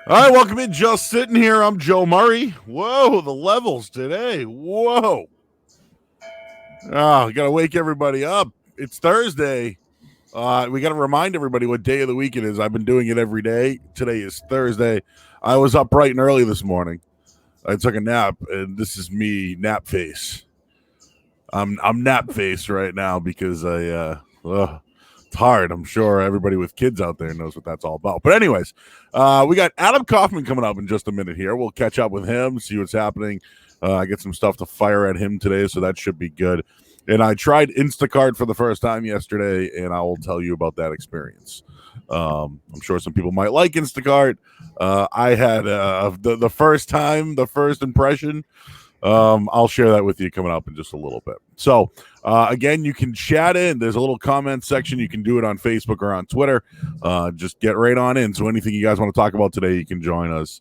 All right, welcome in. Just Sitting Here. I'm Joe Murray. Whoa, the levels today. Whoa. Oh, got to wake everybody up. It's Thursday. We got to remind everybody what day of the week it is. I've been doing it every day. Today is Thursday. I was up bright and early this morning. I took a nap, and this is me, nap face. I'm nap face right now because it's hard. I'm sure everybody with kids out there knows what that's all about. But anyways, we got Adam Kaufman coming up in just a minute here. We'll catch up with him, see what's happening. I get some stuff to fire at him today, so that should be good. And I tried Instacart for the first time yesterday, and I will tell you about that experience. I'm sure some people might like Instacart. I had the first time, the first impression. I'll share that with you coming up in just a little bit. So, again, you can chat in. There's a little comment section. You can do it on Facebook or on Twitter. Just get right on in. So anything you guys want to talk about today, you can join us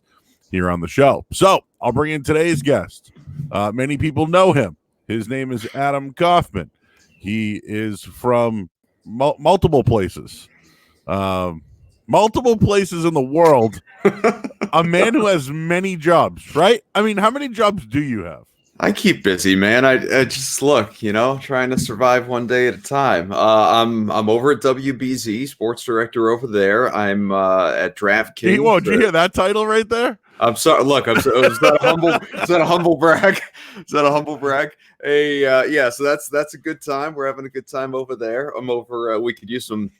here on the show. So I'll bring in today's guest. Many people know him. His name is Adam Kaufman. He is from multiple places. Multiple places in the world. A man who has many jobs, right? I mean, how many jobs do you have? I keep busy, man. I just look, trying to survive one day at a time. I'm over at WBZ, sports director over there. I'm at DraftKings. Whoa, did you hear that title right there? I'm sorry. Look, is that a humble? Is that a humble brag? Is that a humble brag? So that's a good time. We're having a good time over there. I'm over. We could use some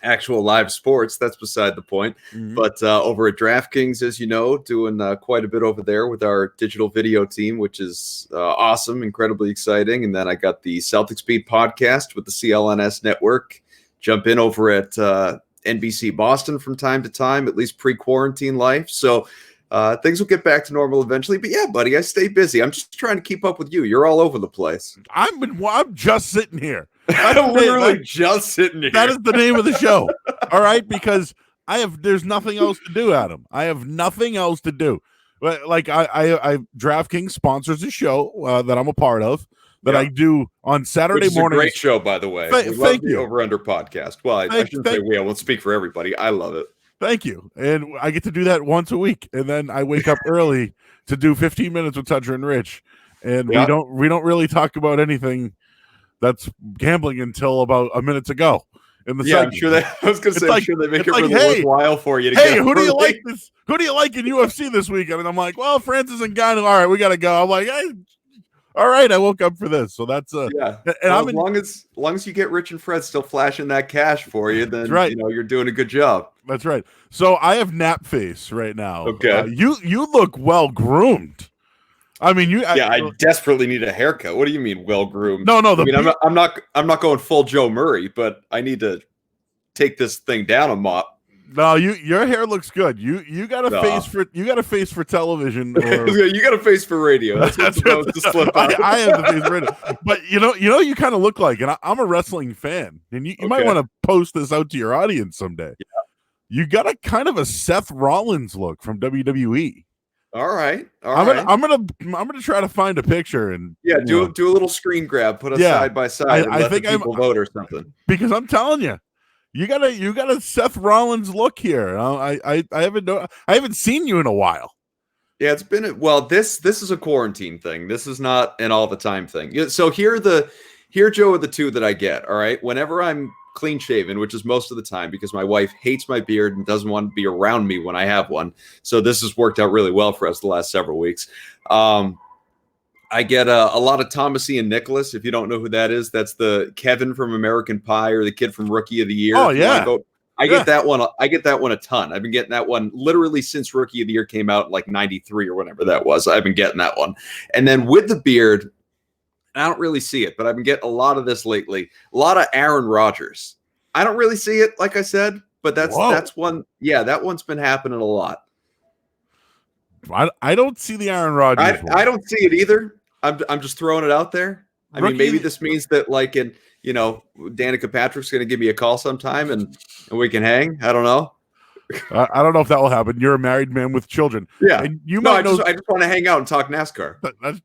actual live sports. That's beside the point. Mm-hmm. But over at DraftKings, as you know, doing quite a bit over there with our digital video team, which is awesome, incredibly exciting. And then I got the Celtics Beat podcast with the CLNS network. Jump in over at NBC Boston from time to time, at least pre-quarantine life. So things will get back to normal eventually. But yeah, buddy, I stay busy. I'm just trying to keep up with you. You're all over the place. I'm just sitting here. I'm literally just sitting here. That is the name of the show. All right, because there's nothing else to do, Adam. I have nothing else to do. Like I DraftKings sponsors a show that I'm a part of that I do on Saturday mornings. A great show, by the way. Thank you. Over Under podcast. Well, I shouldn't say we. I won't speak for everybody. I love it. Thank you. And I get to do that once a week, and then I wake up early to do 15 minutes with Toucher and Rich, and we don't really talk about anything that's gambling until about a minute to go in the segment. I'm sure I'm sure they make it really worthwhile for you to get who do you like this? Who do you like in UFC this weekend? And I'm like, well, Francis and Ngannou. All right, we got to go. I'm like, hey, all right, I woke up for this. So that's And as long as you get Rich and Fred still flashing that cash for you, then you're doing a good job. That's right. So I have nap face right now. Okay. You look well groomed. I mean, I desperately need a haircut. What do you mean, well groomed? No. I'm not going full Joe Murray, but I need to take this thing down a mop. No, your hair looks good. You got a face for television. Or... you got a face for radio. That's what to slip out. I have the face for radio. But you kind of look like, and I'm a wrestling fan, and you might want to post this out to your audience someday. Yeah. You got a kind of a Seth Rollins look from WWE. All right. I'm gonna try to find a picture and do a little screen grab, put us side by side. I think people vote or something. Because I'm telling you, you got a Seth Rollins look here. I haven't seen you in a while. Yeah, it's been this is a quarantine thing. This is not an all the time thing. So here Joe are the two that I get. All right, whenever I'm clean shaven, which is most of the time because my wife hates my beard and doesn't want to be around me when I have one. So this has worked out really well for us the last several weeks. I get a lot of Thomasy and Nicholas. If you don't know who that is, that's the Kevin from American Pie or the kid from Rookie of the Year. Oh yeah. I get that one. I get that one a ton. I've been getting that one literally since Rookie of the Year came out, like 93 or whatever that was. I've been getting that one. And then with the beard, I don't really see it, but I've been getting a lot of this lately. A lot of Aaron Rodgers. I don't really see it, like I said, but that's one. Yeah, that one's been happening a lot. I don't see the Aaron Rodgers. I don't see it either. I'm just throwing it out there. I mean, maybe this means that Danica Patrick's going to give me a call sometime and we can hang. I don't know. I don't know if that will happen. You're a married man with children. Yeah. And I just want to hang out and talk NASCAR.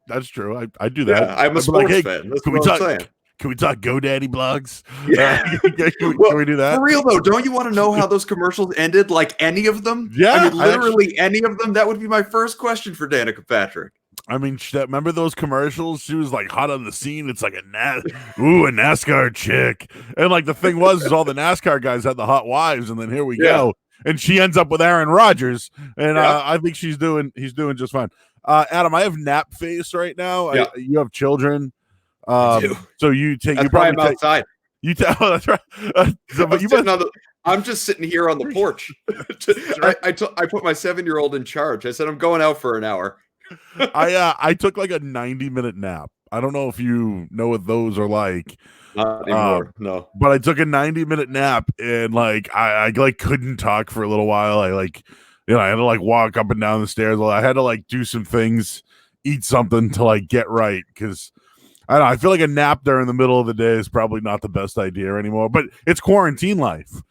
That's true. I do that. Yeah, I'm a sports fan. That's what I'm saying. Can we talk GoDaddy blogs? Yeah. Can we do that? For real though, don't you want to know how those commercials ended? Like any of them? Yeah, I mean, literally any of them. That would be my first question for Danica Patrick. I mean, remember those commercials? She was like hot on the scene. It's like a NASCAR chick, and like the thing was, is all the NASCAR guys had the hot wives, and then here we go, and she ends up with Aaron Rodgers, and I think he's doing just fine. Adam, I have nap face right now. Yeah. You have children, I so you take. That's you probably why I'm outside. You tell. Oh, that's right. I'm just sitting here on the porch. I put my 7-year-old in charge. I said I'm going out for an hour. I took like a 90-minute nap. I don't know if you know what those are like. Not anymore, no. But I took a 90-minute nap and like I like couldn't talk for a little while. I like, you know, I had to like walk up and down the stairs. I had to like do some things, eat something to like get right, because I don't know, I feel like a nap during the middle of the day is probably not the best idea anymore. But it's quarantine life.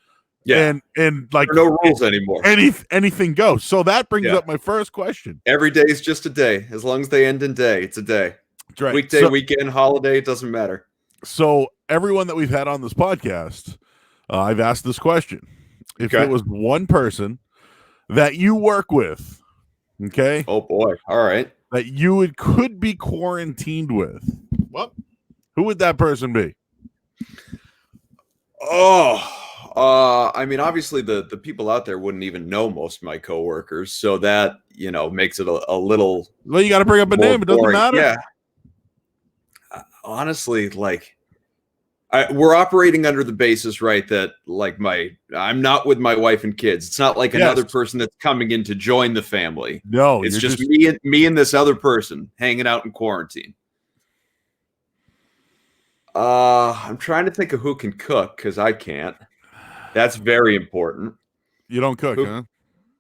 Yeah, and like there are no rules anymore. Anything goes. So that brings up my first question. Every day is just a day. As long as they end in day, it's a day. That's right. Weekday, weekend, holiday, it doesn't matter. So everyone that we've had on this podcast, I've asked this question: if it was one person that you work with, okay? Oh boy! All right. That you could be quarantined with, well, who would that person be? I mean, obviously the people out there wouldn't even know most of my coworkers, so that, you know, makes it a little. Well, you got to bring up a name. It doesn't matter. Yeah. Honestly, like, we're operating under the basis, right, that like I'm not with my wife and kids. It's not like another person that's coming in to join the family. No, it's just me and this other person hanging out in quarantine. I'm trying to think of who can cook, because I can't. That's very important. You don't cook, huh?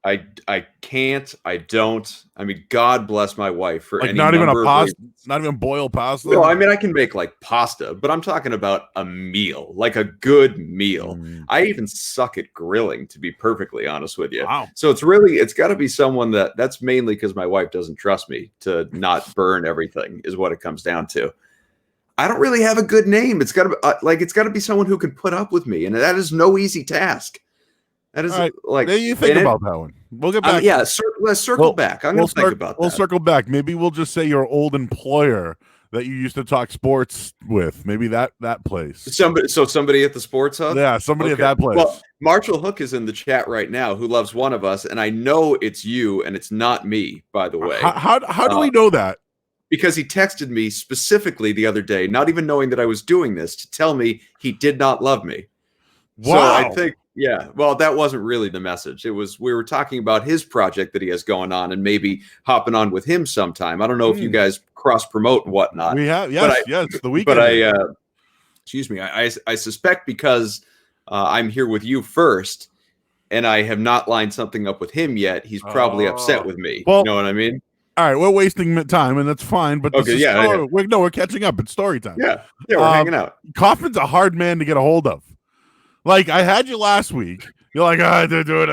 I can't. I don't. I mean, God bless my wife for like any not even a pasta, reasons. not even boiled pasta. No, I mean, I can make like pasta, but I'm talking about a meal, like a good meal. I even suck at grilling, to be perfectly honest with you. Wow. So it's got to be someone that's mainly because my wife doesn't trust me to not burn everything, is what it comes down to. I don't really have a good name. It's got to be someone who can put up with me, and that is no easy task. That is like, maybe you think about that one. We'll get back. Let's circle back. I'm going to think about that. We'll circle back. Maybe we'll just say your old employer that you used to talk sports with. Maybe that place. Somebody at the sports hub. Yeah, somebody at that place. Well, Marshall Hook is in the chat right now, who loves one of us, and I know it's you, and it's not me, by the way. How do we know that? Because he texted me specifically the other day, not even knowing that I was doing this, to tell me he did not love me. Wow. So I think, well, that wasn't really the message. It was, we were talking about his project that he has going on and maybe hopping on with him sometime. I don't know if you guys cross promote and whatnot. We have, yes, the weekend. But excuse me, I suspect because I'm here with you first and I have not lined something up with him yet, he's probably upset with me. Well, you know what I mean? All right, we're wasting time, and that's fine. But we're catching up. It's story time. Yeah, we're hanging out. Kaufman's a hard man to get a hold of. Like, I had you last week. You're like, I did do it.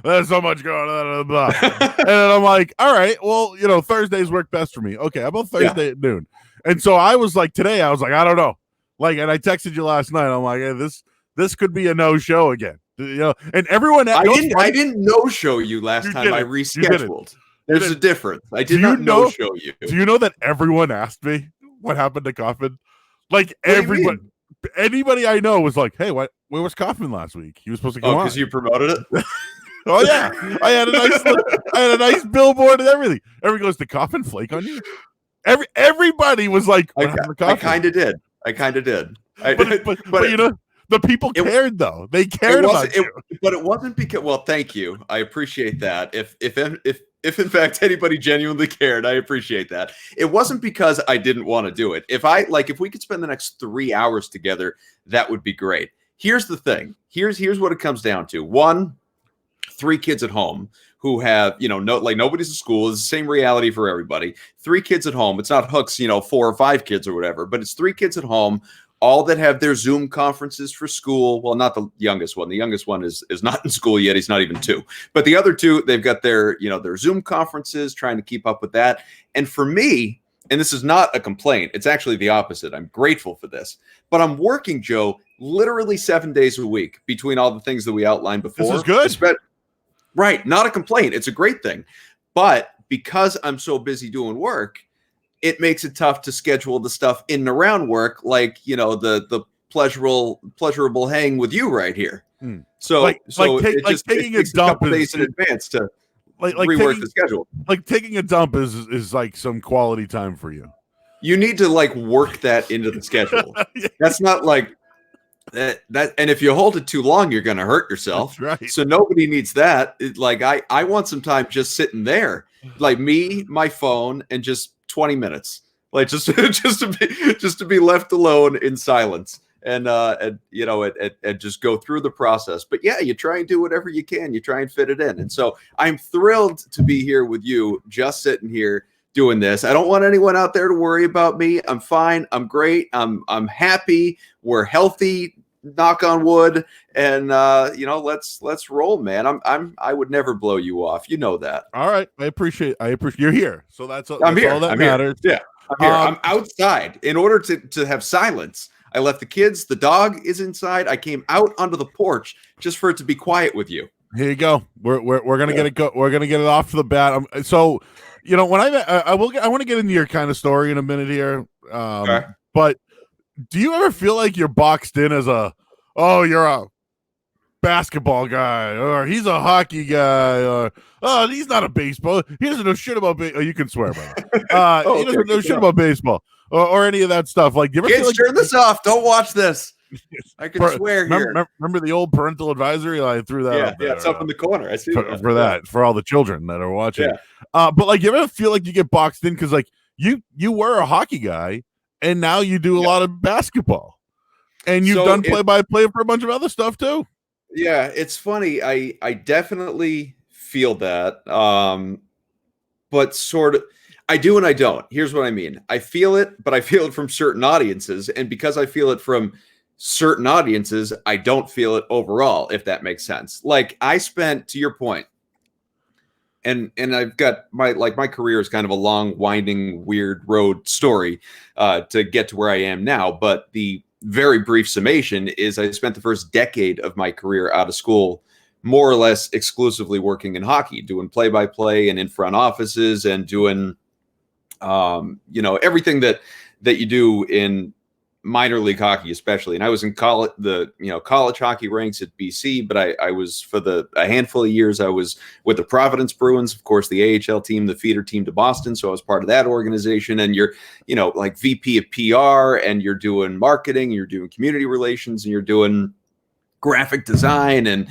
There's so much going on. Blah, blah. And then I'm like, all right, well, you know, Thursdays work best for me. Okay, how about Thursday at noon? And so I was like, today, I was like, I don't know. Like, and I texted you last night. I'm like, hey, this could be a no-show again. You know, and everyone. I didn't no-show you last time. I rescheduled. There's a difference. I did not no-show you. Do you know that everyone asked me what happened to Kaufman? Like, anybody I know was like, hey, where was Kaufman last week? He was supposed to come on. Oh, because you promoted it? Oh, yeah. I had a nice billboard and everything. Everybody goes, did Kaufman flake on you? Everybody was like, I kind of did. But you know, the people cared, though. They cared about you. But it wasn't because, well, thank you. I appreciate that. If in fact anybody genuinely cared, I appreciate that. It wasn't because I didn't want to do it. If we could spend the next 3 hours together, that would be great. Here's the thing. Here's what it comes down to. 1, 3 kids at home who have, nobody's at school. It's the same reality for everybody. 3 kids at home. It's not Hook's, 4 or 5 kids or whatever, but it's 3 kids at home, all that have their Zoom conferences for school. Well, not the youngest one. The youngest one is not in school yet. He's not even 2. But the other 2, they've got their Zoom conferences, trying to keep up with that. And for me, and this is not a complaint, it's actually the opposite. I'm grateful for this. But I'm working, Joe, literally 7 days a week between all the things that we outlined before. This is good. Right. Not a complaint. It's a great thing. But because I'm so busy doing work, it makes it tough to schedule the stuff in and around work, like, the pleasurable hang with you right here. So it takes a couple days in advance to rework the schedule. Like taking a dump is like some quality time for you. You need to like work that into the schedule. That's not like that. And if you hold it too long, you're going to hurt yourself. That's right. So nobody needs that. Like I want some time just sitting there, like me, my phone, and just 20 minutes, like just to be left alone in silence. And just go through the process. But yeah, you try and do whatever you can. You try and fit it in. And so I'm thrilled to be here with you, just sitting here doing this. I don't want anyone out there to worry about me. I'm fine. I'm great. I'm happy. We're healthy. Knock on wood. And let's roll, man. I would never blow you off. You know that. All right. I appreciate you're here. So that's all that matters. Here. Yeah. I'm here. I'm outside in order to have silence. I left the kids. The dog is inside. I came out onto the porch just for it to be quiet with you. Here you go. We're gonna get it. We're gonna get it off to the bat. So, when I want to get into your kind of story in a minute here. Okay. But do you ever feel like you're boxed in as you're a basketball guy, or he's a hockey guy, or he's not a baseball. He doesn't know shit about baseball. You can swear, brother. He doesn't know shit about baseball. Or any of that stuff. Like, do you ever kids, turn this off. Don't watch this. I can swear here. Remember the old parental advisory? I threw that up there. Yeah, it's up in the corner. I see for all the children that are watching. Yeah. But like, you ever feel like you get boxed in because like you were a hockey guy and now you do a lot of basketball, and you've done play-by-play for a bunch of other stuff too. Yeah, it's funny. I definitely feel that, but sort of. I do and I don't. Here's what I mean. I feel it, but I feel it from certain audiences. And because I feel it from certain audiences, I don't feel it overall, if that makes sense. Like I spent, to your point, and I've got my career is kind of a long, winding, weird road story to get to where I am now. But the very brief summation is I spent the first decade of my career out of school more or less exclusively working in hockey, doing play-by-play and in front offices and doing everything that you do in minor league hockey, especially. And I was in college hockey ranks at BC, but I was for a handful of years, I was with the Providence Bruins, of course, the AHL team, the feeder team to Boston. So I was part of that organization. And you're, like VP of PR, and you're doing marketing, you're doing community relations, and you're doing graphic design and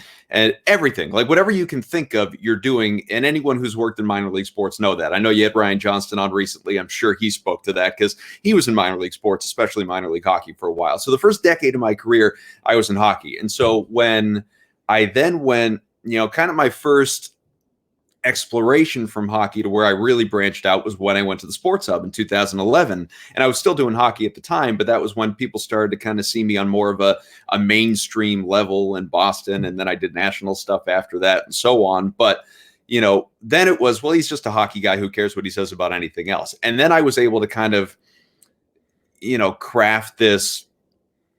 everything, like whatever you can think of, you're doing. And anyone who's worked in minor league sports know that. I know you had Ryan Johnston on recently. I'm sure he spoke to that because he was in minor league sports, especially minor league hockey, for a while. So the first decade of my career, I was in hockey. And so when I then went, kind of my first exploration from hockey to where I really branched out was when I went to the Sports Hub in 2011. And I was still doing hockey at the time, but that was when people started to kind of see me on more of a mainstream level in Boston. And then I did national stuff after that and so on. But, then it was, well, he's just a hockey guy. Who cares what he says about anything else? And then I was able to kind of, craft this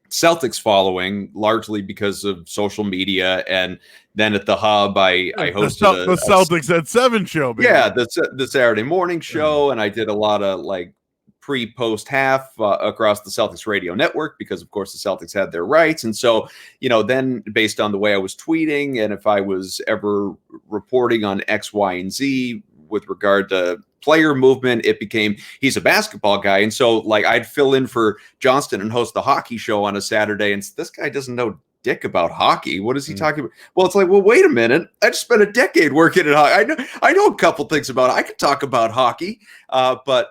Celtics following largely because of social media. And then at the Hub, I hosted the Celtics at 7 show. Baby. Yeah, the Saturday morning show. And I did a lot of like pre-post half across the Celtics radio network because, of course, the Celtics had their rights. And so, then based on the way I was tweeting and if I was ever reporting on X, Y, and Z with regard to player movement, it became he's a basketball guy. And so like I'd fill in for Johnston and host the hockey show on a Saturday. And this guy doesn't know dick about hockey. What is he talking about? Well, it's like, well, wait a minute. I just spent a decade working at hockey. I know a couple things about it. I could talk about hockey, but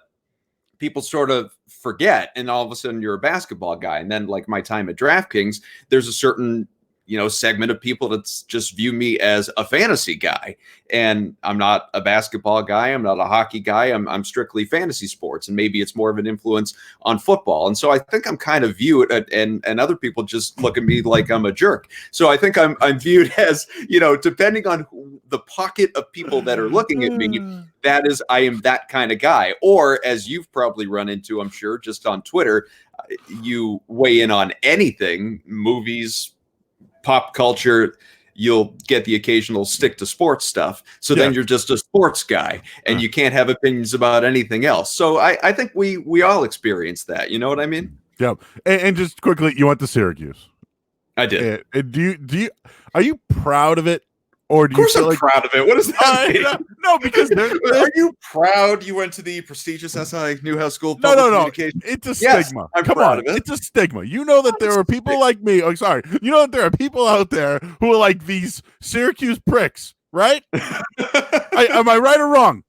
people sort of forget. And all of a sudden you're a basketball guy. And then like my time at DraftKings, there's a certain segment of people that just view me as a fantasy guy. And I'm not a basketball guy. I'm not a hockey guy. I'm strictly fantasy sports. And maybe it's more of an influence on football. And so I think I'm kind of viewed, and other people just look at me like I'm a jerk. So I think I'm viewed as, depending on the pocket of people that are looking at me, I am that kind of guy. Or as you've probably run into, I'm sure, just on Twitter, you weigh in on anything, movies, pop culture, you'll get the occasional stick to sports stuff. So then you're just a sports guy and you can't have opinions about anything else. So I think we all experience that. You know what I mean? Yeah. And just quickly, you went to Syracuse. I did. Are you proud of it? Or do of course you feel I'm proud of it. What does that mean? No, because are you proud you went to the prestigious SI Newhouse School of Public Communication? It's a stigma. I'm Come proud on, of it. It's a stigma. You know that there are people like me. Oh, sorry. You know that there are people out there who are like these Syracuse pricks, right? Am I right or wrong?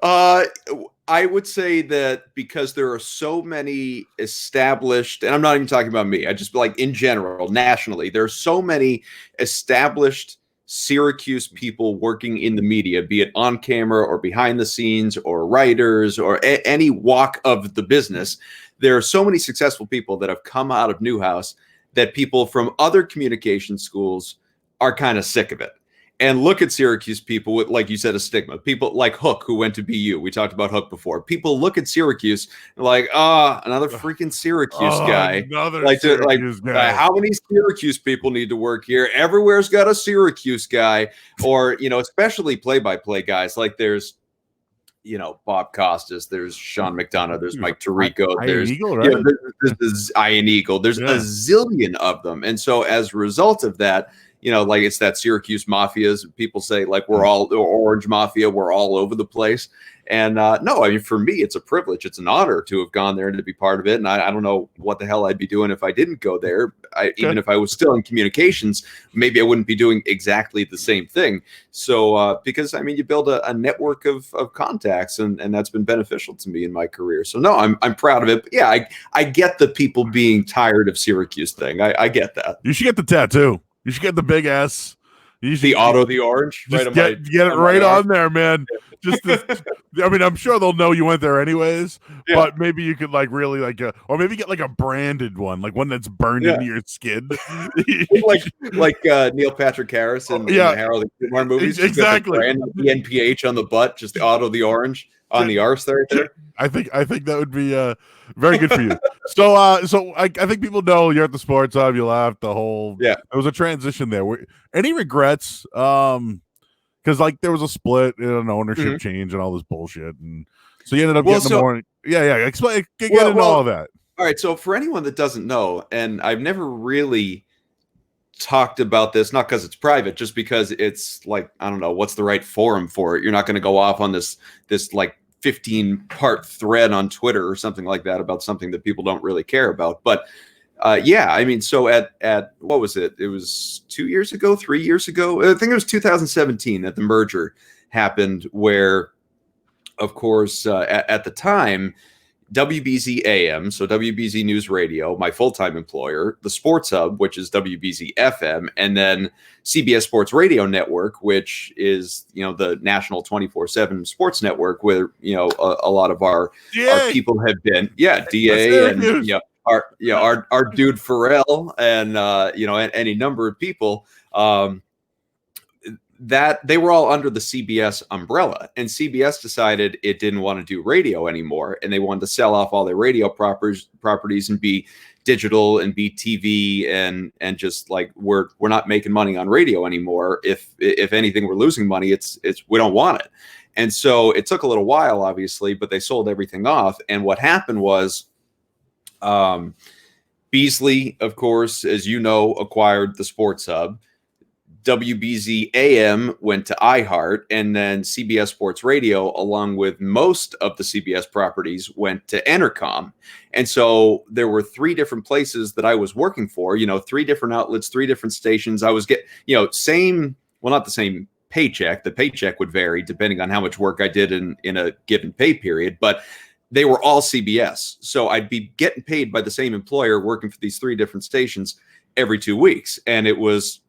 I would say that because there are so many established, and I'm not even talking about me, I just like in general, nationally, there are so many established Syracuse people working in the media, be it on camera or behind the scenes or writers or any walk of the business. There are so many successful people that have come out of Newhouse that people from other communication schools are kind of sick of it. And look at Syracuse people with, like you said, a stigma. People like Hook, who went to BU. We talked about Hook before. People look at Syracuse like, another freaking Syracuse guy. Guy. How many Syracuse people need to work here? Everywhere's got a Syracuse guy, or especially play-by-play guys. Like there's, Bob Costas. There's Sean McDonough. There's Mike Tirico. There's Eagle, right? There's Ian Eagle. There's a zillion of them, and so as a result of that. Like it's that Syracuse mafias. People say like we're all Orange Mafia. We're all over the place. And no, I mean, for me, it's a privilege. It's an honor to have gone there and to be part of it. And I don't know what the hell I'd be doing if I didn't go there. Even if I was still in communications, maybe I wouldn't be doing exactly the same thing. So because, I mean, you build a network of contacts and that's been beneficial to me in my career. So no, I'm proud of it. But yeah, I get the people being tired of Syracuse thing. I get that. You should get the tattoo. You should get the big S. You should the orange. Just get it right on there, man. I mean, I'm sure they'll know you went there anyways. Yeah. But maybe you could like really like, or maybe get like a branded one, like one that's burned into your skin, like Neil Patrick Harris in the Harold and Kumar movies. Exactly. The NPH on the butt, just the orange on the arse there. I think that would be very good for you. So I think people know you're at the Sports Hub. You laughed the whole. Yeah. There was a transition there. Any regrets? Because like there was a split, an ownership change, and all this bullshit, and so you ended up getting the morning. Yeah. Explain. Get into all of that. All right. So for anyone that doesn't know, and I've never really talked about this, not because it's private, just because it's like, I don't know what's the right forum for it. You're not going to go off on this like 15-part thread on Twitter or something like that about something that people don't really care about. But I mean, so at what was it? It was 2 years ago, 3 years ago. I think it was 2017 that the merger happened where, of course, at the time, WBZ AM, so WBZ News Radio, my full-time employer, the Sports Hub, which is WBZ FM, and then CBS Sports Radio Network, which is, the national 24/7 sports network where, a lot of our people have been. Yeah, DA and, our dude Pharrell and, any number of people, that they were all under the CBS umbrella, and CBS decided it didn't want to do radio anymore, and they wanted to sell off all their radio properties and be digital and be TV and just like we're not making money on radio anymore. If anything, we're losing money. It's we don't want it, and so it took a little while, obviously, but they sold everything off. And what happened was, Beasley, of course, as you know, acquired the Sports Hub. WBZ AM went to iHeart, and then CBS Sports Radio, along with most of the CBS properties, went to Entercom. And so there were three different places that I was working for, three different outlets, three different stations. I was not the same paycheck. The paycheck would vary depending on how much work I did in a given pay period, but they were all CBS. So I'd be getting paid by the same employer working for these three different stations. every 2 weeks. And it was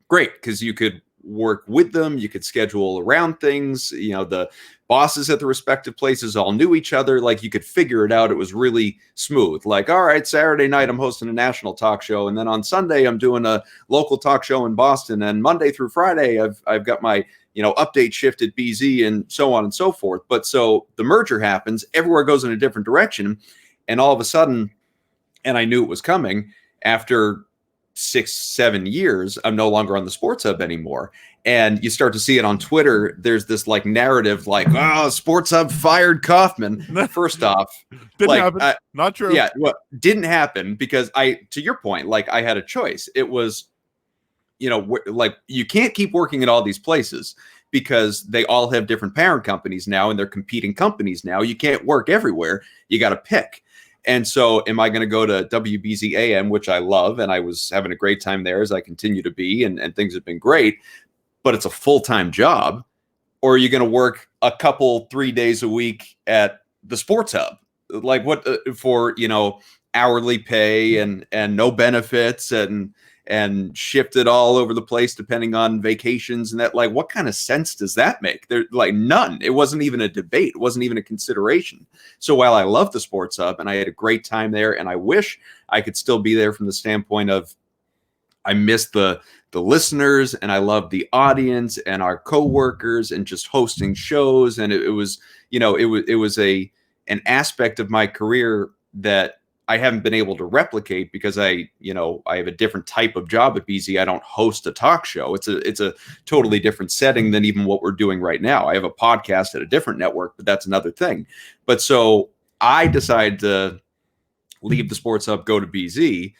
great because you could work with them, you could schedule around things. The bosses at the respective places all knew each other. Like, you could figure it out. It was really smooth. Like, all right, Saturday night I'm hosting a national talk show, and then on Sunday I'm doing a local talk show in Boston, and Monday through Friday I've got my update shift at BZ, and so on and so forth. But so the merger happens, everywhere goes in a different direction, and all of a sudden, and I knew it was coming, after 6-7 years, I'm no longer on the Sports Hub anymore. And you start to see it on Twitter. There's this like narrative, like, oh, Sports Hub fired Kaufman. First off, didn't happen. Not true. Yeah, well, didn't happen because to your point, like, I had a choice. It was, like, you can't keep working at all these places because they all have different parent companies now, and they're competing companies now. You can't work everywhere. You got to pick. And so am I going to go to WBZ AM, which I love, and I was having a great time there, as I continue to be, and things have been great, but it's a full-time job? Or are you going to work a couple, 3 days a week at the Sports Hub? Like, what for, hourly pay and no benefits and shift it all over the place depending on vacations and that? Like, what kind of sense does that make? There, like, none. It wasn't even a debate. It wasn't even a consideration. So while I love the Sports Hub and I had a great time there, and I wish I could still be there from the standpoint of I miss the listeners, and I love the audience and our coworkers and just hosting shows. And it was an aspect of my career that I haven't been able to replicate because I have a different type of job at BZ. I don't host a talk show. It's a totally different setting than even what we're doing right now. I have a podcast at a different network, but that's another thing. But so I decided to leave the Sports Hub, go to BZ.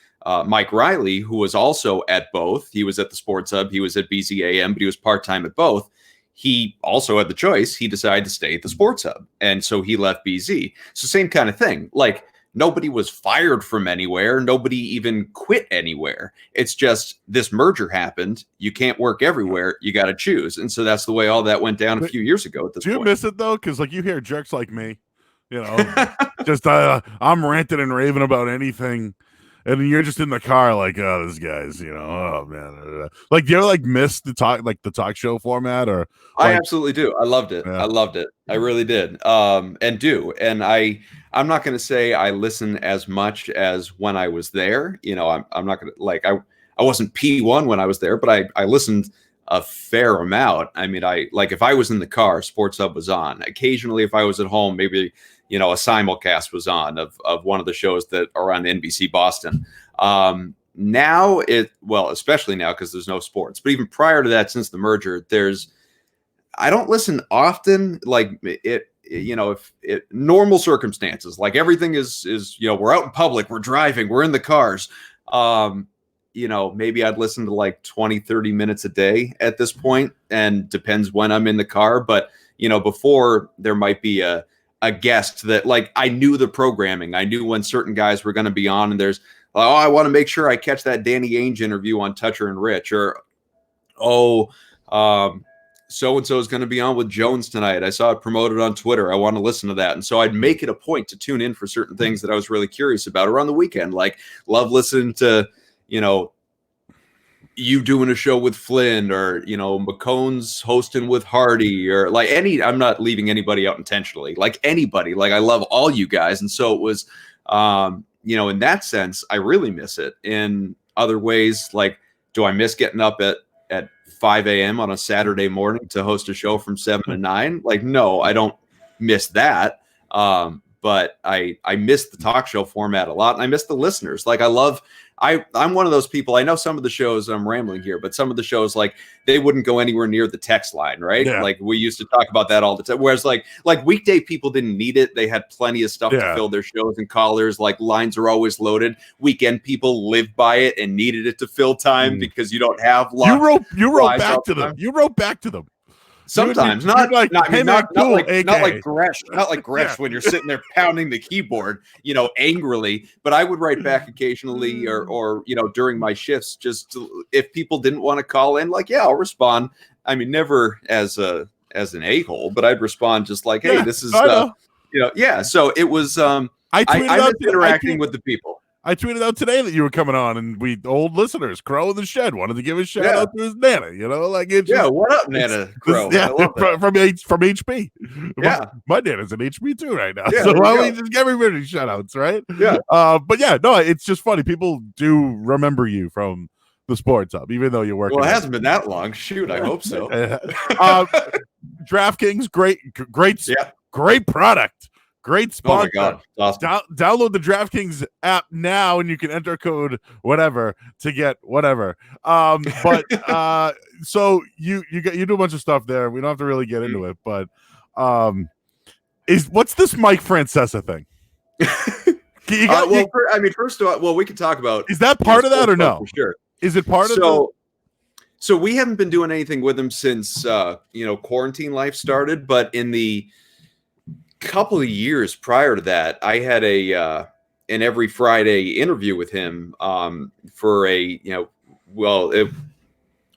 Mike Riley, who was also at both, he was at the Sports Hub, he was at BZ AM, but he was part-time at both. He also had the choice. He decided to stay at the Sports Hub. And so he left BZ. So same kind of thing. Like, nobody was fired from anywhere. Nobody even quit anywhere. It's just this merger happened. You can't work everywhere. You got to choose. And so that's the way all that went down a few years ago at this point. Do you miss it, though? Because, like, you hear jerks like me, just I'm ranting and raving about anything. And you're just in the car like, oh, this guy's, oh, man. Like, do you ever, like, miss the talk show format? Or like, I absolutely do. I loved it. Yeah. I loved it. I really did. And do. And I'm not going to say I listen as much as when I was there. I'm not going to, like, I wasn't P1 when I was there, but I listened a fair amount. I mean, if I was in the car, Sports Hub was on. Occasionally, if I was at home, maybe, a simulcast was on of one of the shows that are on NBC Boston. Now especially now because there's no sports, but even prior to that, since the merger, I don't listen often. Like, if normal circumstances, like everything is, we're out in public, we're driving, we're in the cars. Maybe I'd listen to like 20, 30 minutes a day at this point, and depends when I'm in the car. But, before, there might be a guest that, like, I knew the programming. I knew when certain guys were going to be on, and there's, oh, I want to make sure I catch that Danny Ainge interview on Toucher and Rich, or, so-and-so is going to be on with Jones tonight. I saw it promoted on Twitter. I want to listen to that. And so I'd make it a point to tune in for certain things that I was really curious about around the weekend. Like, love listening to, you doing a show with Flynn, or, McCone's hosting with Hardy, or like I'm not leaving anybody out intentionally, like anybody. Like, I love all you guys. And so it was, in that sense, I really miss it. In other ways, like, do I miss getting up at 5 a.m. on a Saturday morning to host a show from 7 to 9? Like, no, I don't miss that. But I miss the talk show format a lot, and I miss the listeners. Like, I'm one of those people. I know some of the shows, I'm rambling here, but some of the shows, like, they wouldn't go anywhere near the text line, right? Yeah. Like, we used to talk about that all the time. Whereas like weekday people didn't need it. They had plenty of stuff to fill their shows and callers. Like, lines are always loaded. Weekend people lived by it and needed it to fill time because you don't have lines. You wrote back to them. You wrote back to them. Sometimes not like Gresh when you're sitting there pounding the keyboard, angrily. But I would write back occasionally, or during my shifts, just if people didn't want to call in, like, yeah, I'll respond. I mean, never as an a-hole, but I'd respond just like, hey, this is yeah. So it was I miss interacting with the people. I tweeted out today that you were coming on, and we old listeners, Crow in the Shed, wanted to give a shout out to his Nana. Like it's what up, Nana Crow? I love that. from HP. Yeah, my Nana's an HP too right now. Yeah, so why don't we just give everybody shout outs, right? Yeah. But yeah, no, it's just funny. People do remember you from the Sports Hub, even though you're working. Well, it hasn't been that long. Shoot, I hope so. DraftKings, great product. Great sponsor. Oh my God. Awesome. Download the DraftKings app now, and you can enter code whatever to get whatever. But so you do a bunch of stuff there. We don't have to really get into it, but what's this Mike Francesa thing? First of all, we can talk about. Is that part of that or no? For sure. Is it part of So we haven't been doing anything with him since quarantine life started, but in the couple of years prior to that, I had an every Friday interview with him for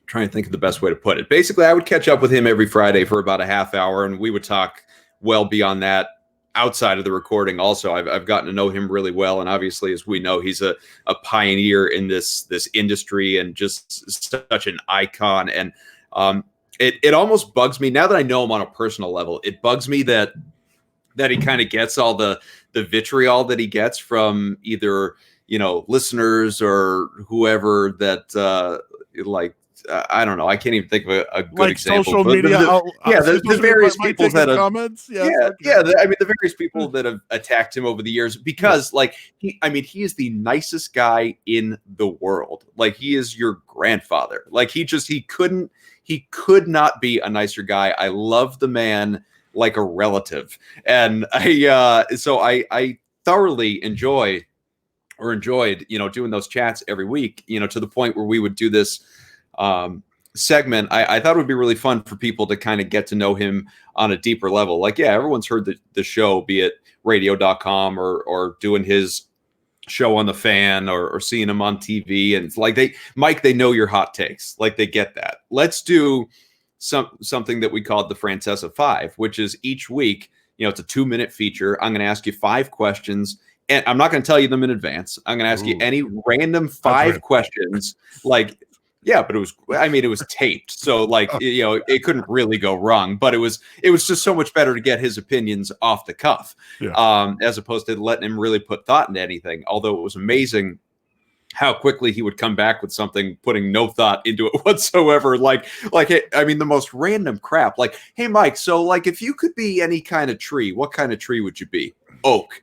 trying to think of the best way to put it. Basically, I would catch up with him every Friday for about a half hour, and we would talk well beyond that outside of the recording. Also, I've gotten to know him really well, and obviously, as we know, he's a pioneer in this industry and just such an icon. And it almost bugs me now that I know him on a personal level. It bugs me that he kind of gets all the vitriol that he gets from either listeners or whoever that I don't know. I can't even think of a good example. Social media, the various people that have comments. The various people that have attacked him over the years because, he is the nicest guy in the world. Like, he is your grandfather. Like, he could not be a nicer guy. I love the man like a relative, and I thoroughly enjoyed doing those chats every week. To the point where we would do this segment. I thought it would be really fun for people to kind of get to know him on a deeper level. Like, everyone's heard the show, be it radio.com or doing his show on the Fan or seeing him on TV. And it's like they know your hot takes. Like, they get that. Let's do something that we called the Francesa 5, which is each week, it's a 2-minute feature. I'm going to ask you 5 questions, and I'm not going to tell you them in advance. I'm going to ask you any random 5 questions. But it was taped. So it couldn't really go wrong, but it was just so much better to get his opinions off the cuff, as opposed to letting him really put thought into anything. Although it was amazing how quickly he would come back with something, putting no thought into it whatsoever. The most random crap. Like, hey, Mike, so if you could be any kind of tree, what kind of tree would you be? Oak.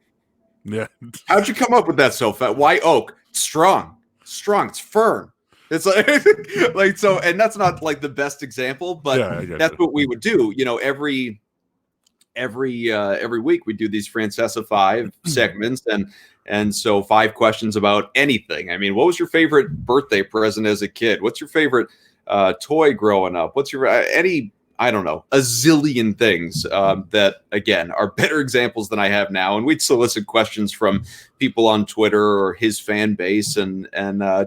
Yeah. How'd you come up with that so fast? Why oak? Strong. It's firm. It's so, and that's not the best example, but that's what we would do. Every week we do these Francesa 5 segments, and so 5 questions about anything. What was your favorite birthday present as a kid? What's your favorite toy growing up? What's your I don't know, a zillion things that, again, are better examples than I have now. And we'd solicit questions from people on Twitter or his fan base and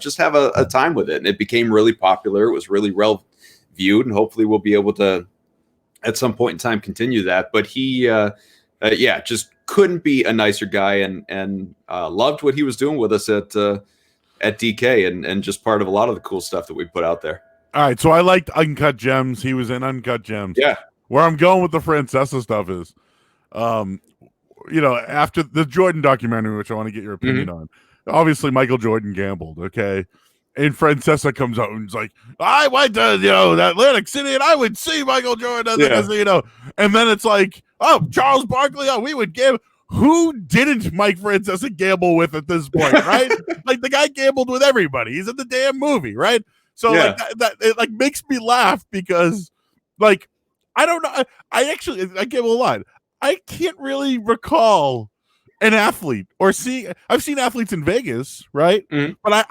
just have a time with it. And it became really popular. It was really well viewed, and hopefully we'll be able to, at some point in time, continue that. But he, just couldn't be a nicer guy, and loved what he was doing with us at DK and just part of a lot of the cool stuff that we put out there. All right, so I liked Uncut Gems. He was in Uncut Gems. Yeah. Where I'm going with the Francesa stuff is, after the Jordan documentary, which I want to get your opinion on, obviously Michael Jordan gambled, okay? And Francesa comes out and he's like, I went to, Atlantic City and I would see Michael Jordan, and then it's like, oh, Charles Barkley, we would gamble. Who didn't Mike Francesa gamble with at this point, right? The guy gambled with everybody. He's in the damn movie, right? So it makes me laugh because I don't know. I gamble a lot. I can't really recall an athlete I've seen athletes in Vegas, right? Mm-hmm. But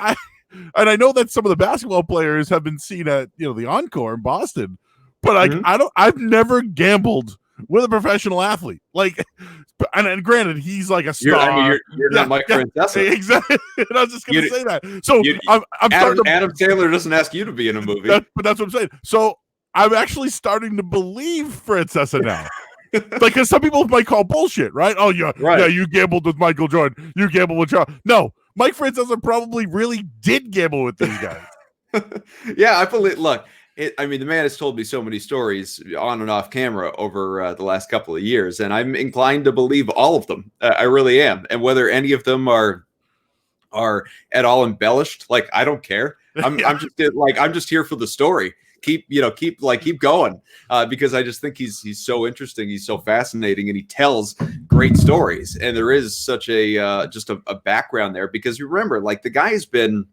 I know that some of the basketball players have been seen at the Encore in Boston. But I've never gambled with a professional athlete. And granted, he's like a star. You're not Mike Francesa. Exactly. And I was just going to say that. So Adam Taylor doesn't ask you to be in a movie. But that's what I'm saying. So I'm actually starting to believe Francesa now. Because some people might call bullshit, right? Oh, yeah, right. Yeah, you gambled with Michael Jordan. You gambled with Charles. No, Mike Francesa probably really did gamble with these guys. Yeah, I believe. Look, I mean, the man has told me so many stories on and off camera over the last couple of years, and I'm inclined to believe all of them. I really am. And whether any of them are at all embellished, like, I don't care. I'm just here for the story. Keep going, because I just think he's so interesting. He's so fascinating, and he tells great stories. And there is such a just a background there, because you remember, like, the guy has been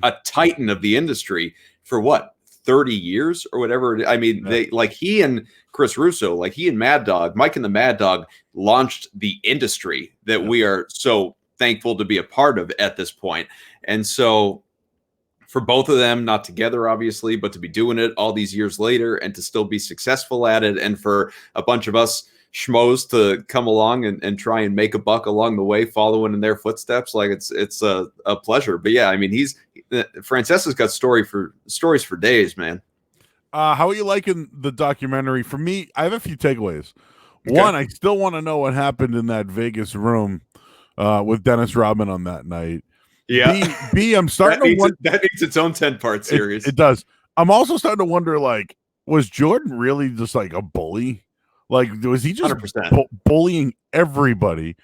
a titan of the industry for what, 30 years or whatever. I mean, they, like, he and Chris Russo, like he and Mad Dog, Mike and the Mad Dog, launched the industry that we are so thankful to be a part of at this point. And so for both of them, not together, obviously, but to be doing it all these years later and to still be successful at it, and for a bunch of us schmoes to come along and try and make a buck along the way, following in their footsteps, like, it's a pleasure. But yeah, I mean, Francesa's got stories for days, man. How are you liking the documentary? For me, I have a few takeaways. Okay. One, I still want to know what happened in that Vegas room with Dennis Rodman on that night. Yeah. B, I'm starting to wonder. That needs its own 10-part series. It does. I'm also starting to wonder, like, was Jordan really just like a bully? Like, was he just bullying everybody?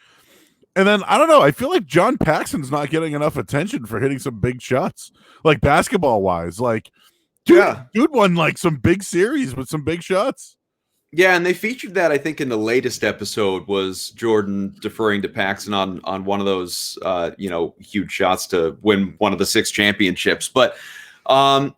And then, I don't know, I feel like John Paxson's not getting enough attention for hitting some big shots, like basketball-wise. Like, dude won, like, some big series with some big shots. Yeah, and they featured that, I think, in the latest episode, was Jordan deferring to Paxson on one of those, huge shots to win one of the 6 championships. But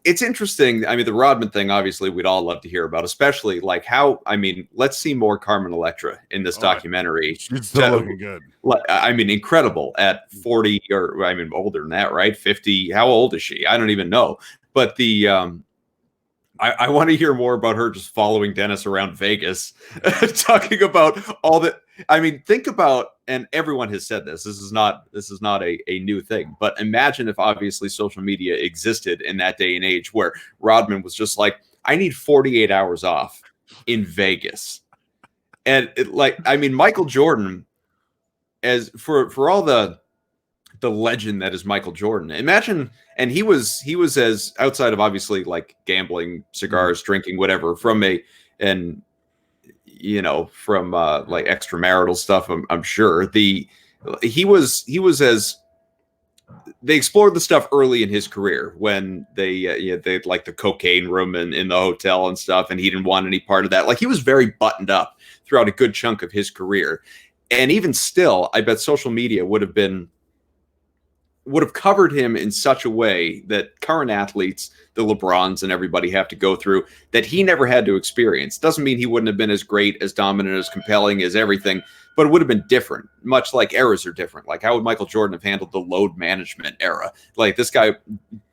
it's interesting. I mean, the Rodman thing, obviously, we'd all love to hear about, especially like how, I mean, let's see more Carmen Electra in this documentary. She's still looking good. I mean, incredible at 40, or I mean, older than that, right? 50. How old is she? I don't even know. But I want to hear more about her just following Dennis around Vegas, talking about all that. I mean, think about, and everyone has said this. This is not a new thing. But imagine if, obviously, social media existed in that day and age, where Rodman was just like, I need 48 hours off in Vegas, and Michael Jordan, as for all the legend that is Michael Jordan. Imagine, and he was as, outside of, obviously, like, gambling, cigars, drinking, whatever, from like, extramarital stuff, I'm sure. He was as, they explored the stuff early in his career when they like the cocaine room in the hotel and stuff, and he didn't want any part of that. Like, he was very buttoned up throughout a good chunk of his career. And even still, I bet social media would have covered him in such a way that current athletes, the LeBrons and everybody, have to go through, that he never had to experience. Doesn't mean he wouldn't have been as great, as dominant, as compelling, as everything, but it would have been different, much like eras are different. Like, how would Michael Jordan have handled the load management era? Like, this guy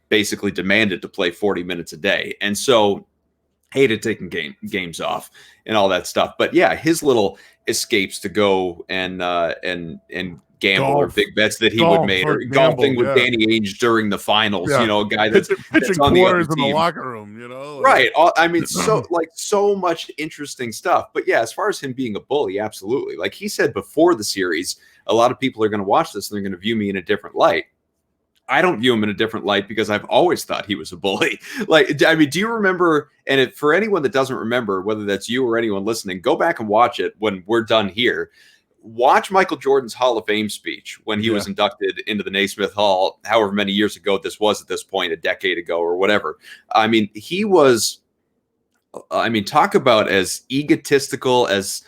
basically demanded to play 40 minutes a day, and so hated taking games off and all that stuff. But yeah, his little escapes to go and gamble, or big bets that he would make, or golfing with Danny Ainge during the finals. Yeah. A guy that's pitching on quarters the in the locker room. Right. I mean, so much interesting stuff. But yeah, as far as him being a bully, absolutely. Like he said before the series, a lot of people are going to watch this and they're going to view me in a different light. I don't view him in a different light because I've always thought he was a bully. Like, I mean, do you remember? And for anyone that doesn't remember, whether that's you or anyone listening, go back and watch it when we're done here. Watch Michael Jordan's Hall of Fame speech when he was inducted into the Naismith Hall, however many years ago this was at this point, a decade ago or whatever. I mean, he was, talk about as egotistical, as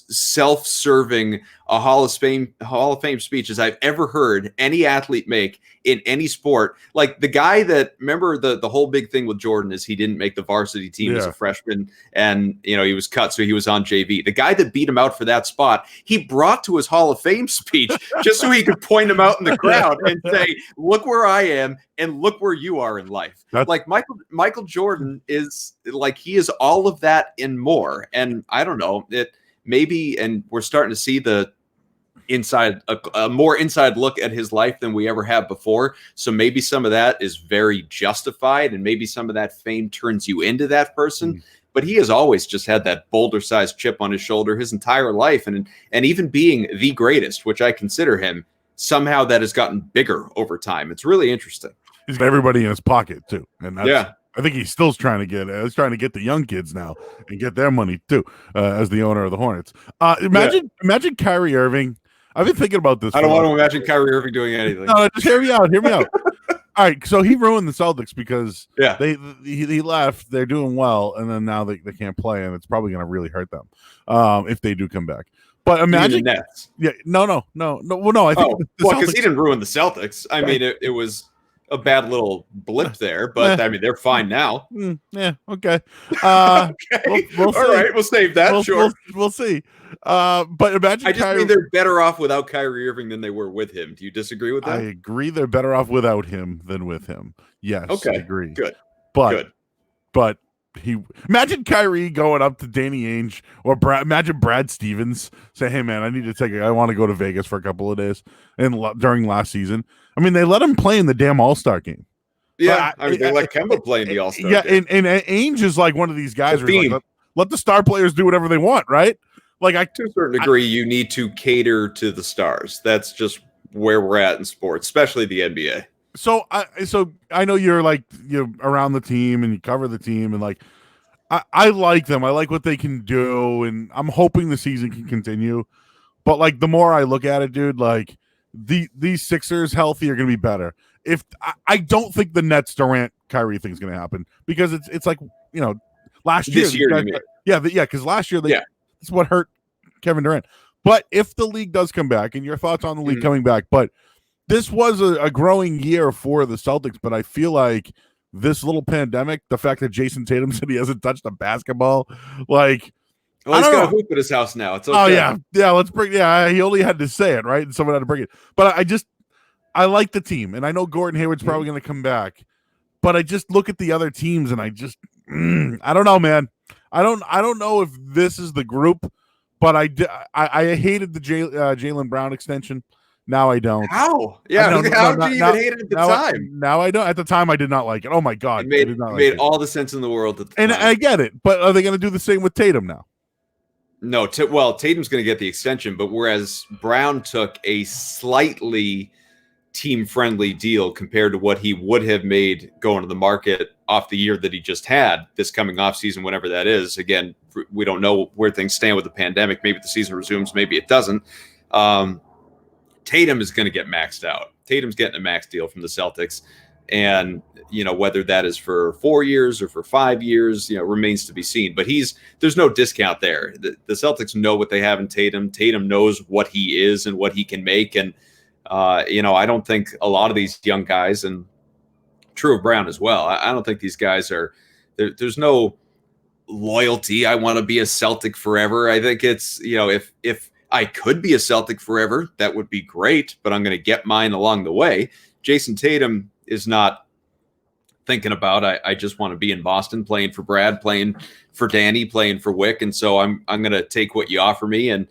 self-serving a Hall of Fame speech as I've ever heard any athlete make in any sport. Like the guy that, remember the whole big thing with Jordan is he didn't make the varsity team as a freshman, and he was cut, so he was on JV. The guy that beat him out for that spot, he brought to his Hall of Fame speech just so he could point him out in the crowd and say, look where I am and look where you are in life. Like Michael Jordan is like, he is all of that and more. And I don't know, maybe, and we're starting to see the inside, a more inside look at his life than we ever have before. So maybe some of that is very justified, and maybe some of that fame turns you into that person. But he has always just had that boulder-sized chip on his shoulder his entire life, and even being the greatest, which I consider him, somehow that has gotten bigger over time. It's really interesting. He's got everybody in his pocket too, and that's, Yeah. I think he's still trying to get the young kids now and get their money too, as the owner of the Hornets. Imagine Kyrie Irving. I've been thinking about this. I don't want to imagine Kyrie Irving doing anything. No, just hear me out. Hear me out. All right, so he ruined the Celtics because he left. They're doing well, and then now they can't play, and it's probably going to really hurt them if they do come back. But imagine, Nets. Yeah, no. Well, no, I think because he didn't ruin the Celtics. I mean, it was a bad little blip there, but I mean, they're fine now. Yeah, okay. Okay. We'll see. All right, we'll save that. Sure, we'll see. But imagine. I just mean they're better off without Kyrie Irving than they were with him. Do you disagree with that? I agree. They're better off without him than with him. Yes. Okay. I agree. Good. But imagine Kyrie going up to Danny Ainge or imagine Brad Stevens say, "Hey man, I want to go to Vegas for a couple of days." And during last season, I mean, they let him play in the damn All-Star game. Yeah, I mean, they let Kemba play in the All-Star game. And Ainge is like one of these guys where like, let the star players do whatever they want, right? Like, to a certain degree, you need to cater to the stars. That's just where we're at in sports, especially the NBA. So I know you're like, you're around the team and you cover the team, and like I like them. I like what they can do, and I'm hoping the season can continue. But like the more I look at it, dude, like these Sixers healthy are going to be better. If I don't think the Nets Durant Kyrie thing is going to happen, because it's like, you know, last year, because last year that's what hurt Kevin Durant. But if the league does come back, and your thoughts on the league coming back, but this was a growing year for the Celtics, but I feel like this little pandemic, the fact that Jason Tatum said he hasn't touched a basketball, like, well, he's got a hoop at his house now. It's okay. Oh yeah. He only had to say it, right? And someone had to bring it. But I like the team, and I know Gordon Hayward's probably going to come back, but I just look at the other teams, and I just I don't know, man. I don't know if this is the group, but I hated the Jaylen Brown extension. Now I don't. How? Yeah. How did you even hate it at the time? Now I don't. At the time, I did not like it. Oh my god, it made all the sense in the world at the time. And I get it, but are they going to do the same with Tatum now? No. Tatum's going to get the extension, but whereas Brown took a slightly team-friendly deal compared to what he would have made going to the market off the year that he just had this coming off season, whenever that is. Again, we don't know where things stand with the pandemic. Maybe the season resumes, maybe it doesn't. Tatum is going to get maxed out. Tatum's getting a max deal from the Celtics. And, you know, whether that is for 4 years or for 5 years, you know, remains to be seen. But there's no discount there. The Celtics know what they have in Tatum. Tatum knows what he is and what he can make. And, you know, I don't think a lot of these young guys, and true of Brown as well, I don't think these guys there's no loyalty. I want to be a Celtic forever. I think it's, you know, if I could be a Celtic forever, that would be great, but I'm going to get mine along the way. Jason Tatum is not thinking about, I just want to be in Boston playing for Brad, playing for Danny, playing for Wick. And so I'm going to take what you offer me, and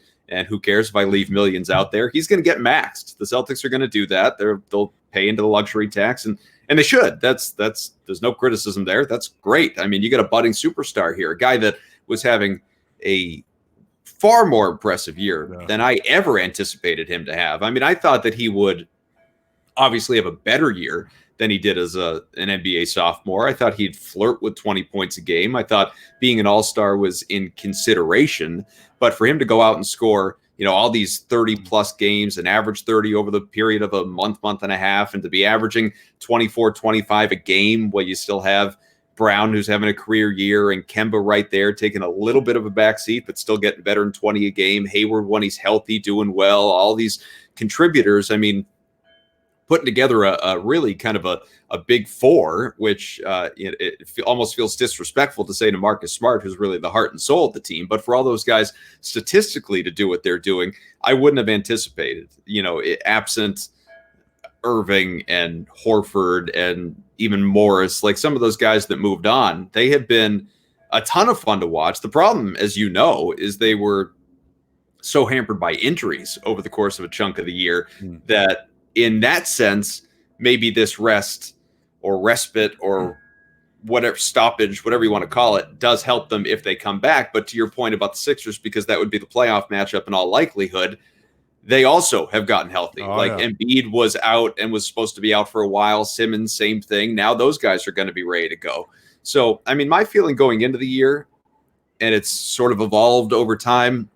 who cares if I leave millions out there? He's going to get maxed. The Celtics are going to do that. They'll pay into the luxury tax, and they should. That's there's no criticism there. That's great. I mean, you got a budding superstar here, a guy that was having a far more impressive year than I ever anticipated him to have. I mean, I thought that he would obviously have a better year than he did as an NBA sophomore. I thought he'd flirt with 20 points a game. I thought being an all-star was in consideration, but for him to go out and score, you know, all these 30 plus games and average 30 over the period of a month and a half, and to be averaging 24, 25 a game while you still have Brown, who's having a career year, and Kemba right there taking a little bit of a backseat, but still getting better in 20 a game. Hayward, when he's healthy, doing well. All these contributors, I mean, putting together a really kind of a big four, which almost feels disrespectful to say to Marcus Smart, who's really the heart and soul of the team. But for all those guys statistically to do what they're doing, I wouldn't have anticipated, you know, absent Irving and Horford and even Morris, like some of those guys that moved on, they have been a ton of fun to watch. The problem, as you know, is they were so hampered by injuries over the course of a chunk of the year that in that sense, maybe this rest or respite or whatever stoppage, whatever you want to call it, does help them if they come back. But to your point about the Sixers, because that would be the playoff matchup in all likelihood, they also have gotten healthy. Yeah. Embiid was out and was supposed to be out for a while. Simmons, same thing. Now those guys are going to be ready to go. So, I mean, my feeling going into the year, and it's sort of evolved over time,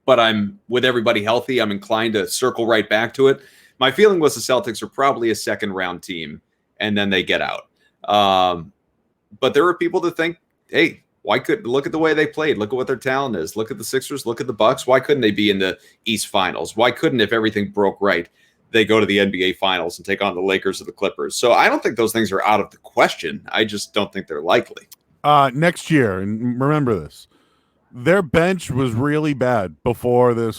but I'm with everybody healthy, I'm inclined to circle right back to it. My feeling was the Celtics are probably a second round team, and then they get out. But there are people that think, hey, why couldn't look at the way they played? Look at what their talent is. Look at the Sixers. Look at the Bucks. Why couldn't they be in the East Finals? Why couldn't, if everything broke right, they go to the NBA Finals and take on the Lakers or the Clippers? So I don't think those things are out of the question. I just don't think they're likely. Next year, and remember this, their bench was really bad before the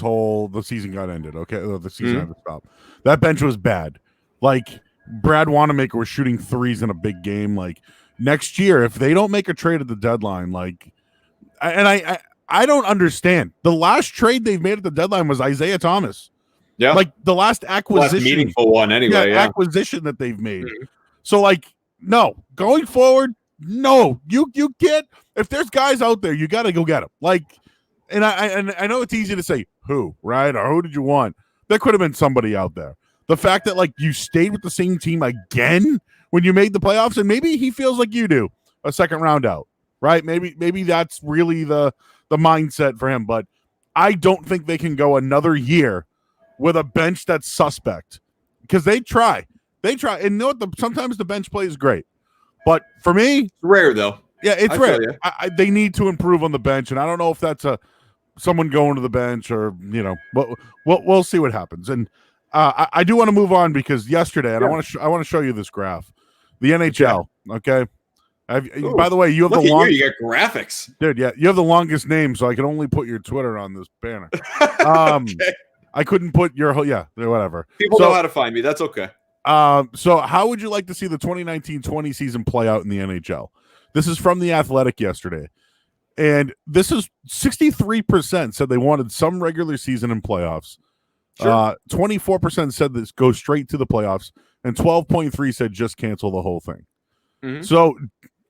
season got ended. Okay, the season had to stop. That bench was bad. Like Brad Wanamaker was shooting threes in a big game. Like next year, if they don't make a trade at the deadline, I don't understand. The last trade they've made at the deadline was Isaiah Thomas. Yeah, like the last acquisition, meaningful one anyway. Yeah, acquisition that they've made. So no, going forward. No, you can't. If there's guys out there, you got to go get them. And I know it's easy to say who, right? Or who did you want? There could have been somebody out there. The fact that you stayed with the same team again when you made the playoffs, and maybe he feels like you do, a second round out, right? Maybe that's really the mindset for him. But I don't think they can go another year with a bench that's suspect, because they try, and you know what? Sometimes the bench play is great. But for me, it's rare though. Yeah, it's rare. They need to improve on the bench, and I don't know if that's someone going to the bench or but we'll see what happens. And I do want to move on because yesterday, and I want to show you this graph, the NHL. Okay, by the way, you have the long. You got graphics, dude. Yeah, you have the longest name, so I can only put your Twitter on this banner. Okay. I couldn't put your whatever. People know how to find me. That's okay. So how would you like to see the 2019-20 season play out in the NHL? This is from The Athletic yesterday. And this is 63% said they wanted some regular season and playoffs. Sure. 24% said this go straight to the playoffs. And 12.3% said just cancel the whole thing. Mm-hmm. So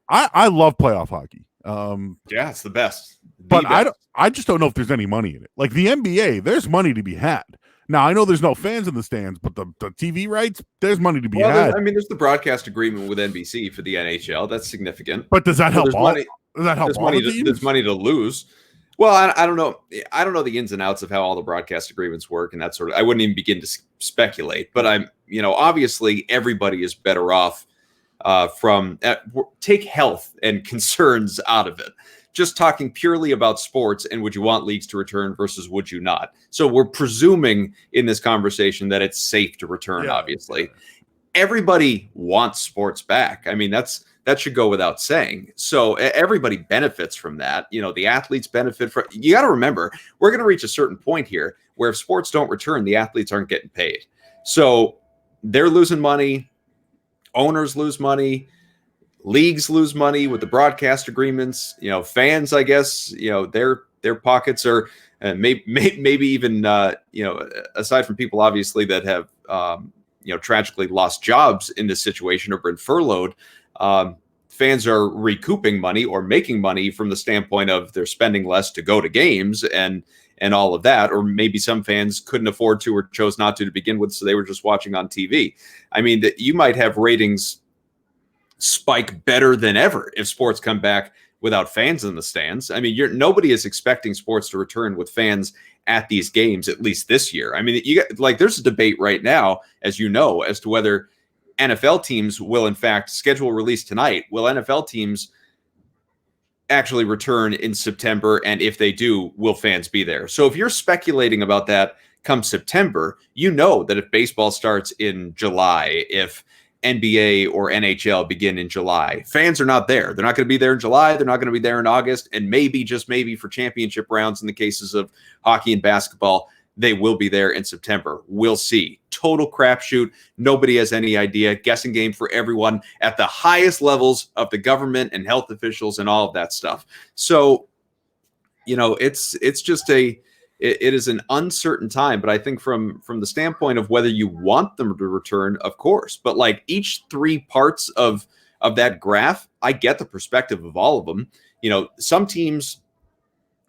I love playoff hockey. Yeah, it's the best. But I just don't know if there's any money in it. Like the NBA, there's money to be had. Now, I know there's no fans in the stands, but the TV rights, there's money to be had. There's the broadcast agreement with NBC for the NHL. That's significant. But does that help all? Does that help all the teams? There's money to lose. Well, I don't know. I don't know the ins and outs of how all the broadcast agreements work and that sort of. I wouldn't even begin to speculate. But obviously everybody is better off take health and concerns out of it. Just talking purely about sports and would you want leagues to return versus would you not? So we're presuming in this conversation that it's safe to return, obviously. Everybody wants sports back. I mean, that should go without saying. So everybody benefits from that. The athletes benefit from. You got to remember, we're going to reach a certain point here where if sports don't return, the athletes aren't getting paid. So they're losing money. Owners lose money. Leagues lose money with the broadcast agreements. Fans, I guess, their pockets are maybe even aside from people obviously that have tragically lost jobs in this situation or been furloughed. Fans are recouping money or making money from the standpoint of they're spending less to go to games and all of that, or maybe some fans couldn't afford to or chose not to begin with, so they were just watching on TV. I mean, that you might have ratings spike better than ever if sports come back without fans in the stands. I mean, nobody is expecting sports to return with fans at these games, at least this year. I mean, there's a debate right now, as you know, as to whether NFL teams will in fact schedule release tonight. Will NFL teams actually return in September? And if they do, will fans be there? So if you're speculating about that come September, that if baseball starts in July, if NBA or NHL begin in July, fans are not there. They're not going to be there in July. They're not going to be there in August. And maybe, just maybe, for championship rounds in the cases of hockey and basketball, they will be there in September. We'll see. Total crapshoot. Nobody has any idea. Guessing game for everyone at the highest levels of the government and health officials and all of that stuff. So, it's just it is an uncertain time, but I think from the standpoint of whether you want them to return, of course, but each three parts of that graph, I get the perspective of all of them. Some teams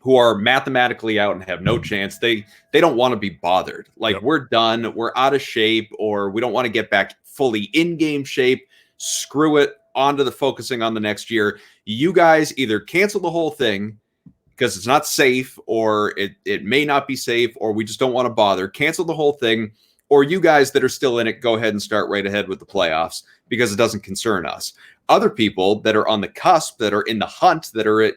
who are mathematically out and have no chance, they don't want to be bothered. Like, Yep. we're done, we're out of shape, or we don't want to get back fully in-game shape. Screw it, on to the focusing on the next year. You guys either cancel the whole thing because it's not safe, or it may not be safe, or we just don't want to bother. Cancel the whole thing, or you guys that are still in it, go ahead and start right ahead with the playoffs because it doesn't concern us. Other people that are on the cusp, that are in the hunt, that are at,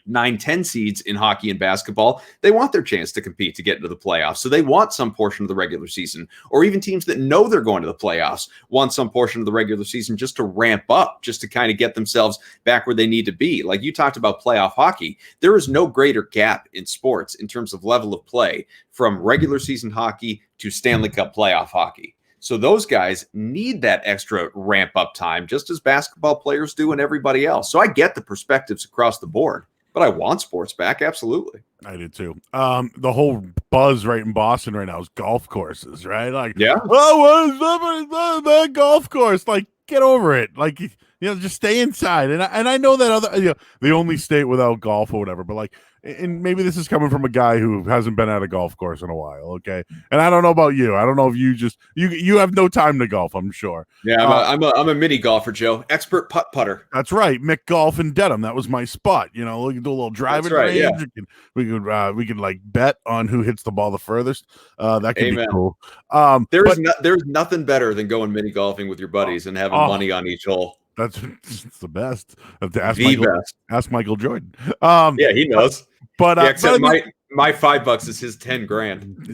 9-10 seeds in hockey and basketball, they want their chance to compete to get into the playoffs. So they want some portion of the regular season, or even teams that know they're going to the playoffs want some portion of the regular season just to ramp up, just to kind of get themselves back where they need to be. Like you talked about playoff hockey, there is no greater gap in sports in terms of level of play from regular season hockey to Stanley Cup playoff hockey. So those guys need that extra ramp up time, just as basketball players do and everybody else. So I get the perspectives across the board. But I want sports back, absolutely. I do too. The whole buzz right in Boston right now is golf courses, right? Like, yeah. Oh, what is that golf course? Like, get over it. Like, just stay inside. And I know that other, the only state without golf or whatever. But like, and maybe this is coming from a guy who hasn't been at a golf course in a while. Okay, and I don't know about you. I don't know if you just you have no time to golf. I'm sure. Yeah, I'm a mini golfer, Joe. Expert putter. That's right. Mick Golf in Dedham. That was my spot. We can do a little driving range. Yeah. We could like bet on who hits the ball the furthest. That could be cool. There's nothing better than going mini golfing with your buddies and having money on each hole. It's the best. To ask best. Ask Michael Jordan. Yeah, he knows. But except my $5 is his 10 grand.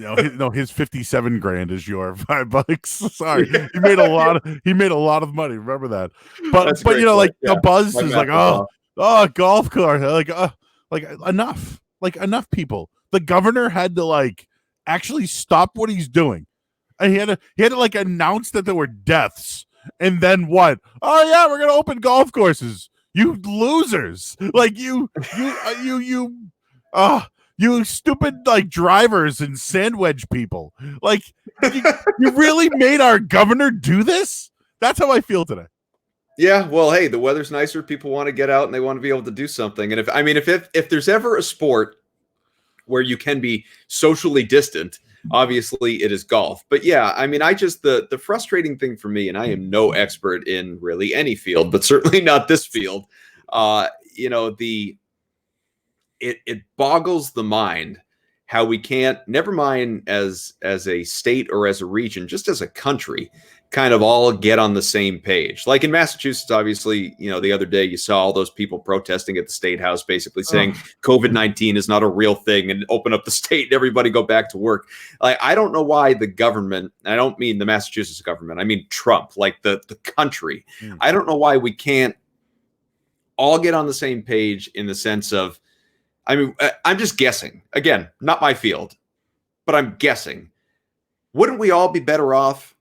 His 57 grand is your $5. Sorry, he made a lot of money. Remember that. But the buzz is like, golf course, like enough, enough people. The governor had to actually stop what he's doing, and he had to announce that there were deaths, and then what? Oh yeah, we're gonna open golf courses. You losers! You stupid drivers and sandwich people. You really made our governor do this? That's how I feel today. Yeah, well, hey, the weather's nicer. People want to get out and they want to be able to do something. And if there's ever a sport where you can be socially distant, obviously it is golf. But yeah, the frustrating thing for me, and I am no expert in really any field, but certainly not this field. It boggles the mind how we can't, never mind as a state or as a region, just as a country, kind of all get on the same page. Like in Massachusetts, obviously, the other day you saw all those people protesting at the State House, basically saying COVID-19 is not a real thing and open up the state and everybody go back to work. I don't know why the government, I don't mean the Massachusetts government, I mean Trump, the country. I don't know why we can't all get on the same page in the sense of, I'm just guessing. Again, not my field, but I'm guessing. Wouldn't we all be better off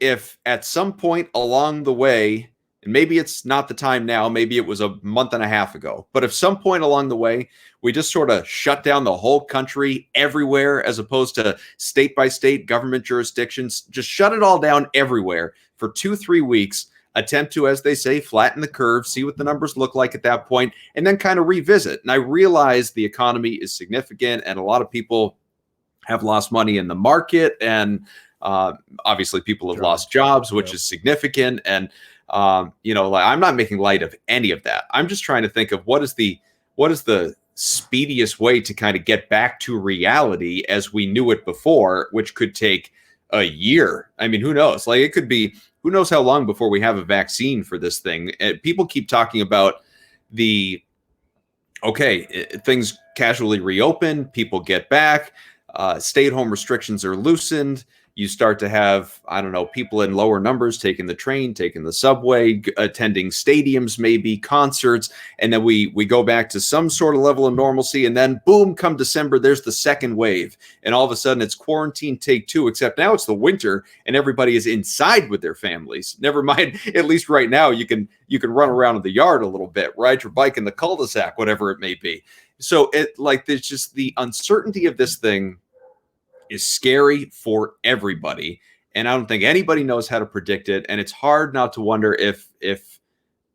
if at some point along the way, and maybe it's not the time now, maybe it was a month and a half ago, but if some point along the way, we just sort of shut down the whole country everywhere, as opposed to state by state government jurisdictions, just shut it all down everywhere for 2-3 weeks, attempt to, as they say, flatten the curve, see what the numbers look like at that point, and then kind of revisit. And I realize the economy is significant and a lot of people have lost money in the market, and obviously people have lost jobs, which is significant. And, I'm not making light of any of that. I'm just trying to think of what is the speediest way to kind of get back to reality as we knew it before, which could take a year. Who knows? It could be, who knows how long before we have a vaccine for this thing. People keep talking about things casually reopen, people get back, stay-at-home restrictions are loosened. You start to have, people in lower numbers taking the train, taking the subway, attending stadiums, maybe concerts. And then we go back to some sort of level of normalcy. And then boom, come December, there's the second wave. And all of a sudden it's quarantine take 2, except now it's the winter and everybody is inside with their families. Never mind, at least right now you can run around in the yard a little bit, ride your bike in the cul-de-sac, whatever it may be. So there's just the uncertainty of this thing is scary for everybody, and I don't think anybody knows how to predict it. And it's hard not to wonder if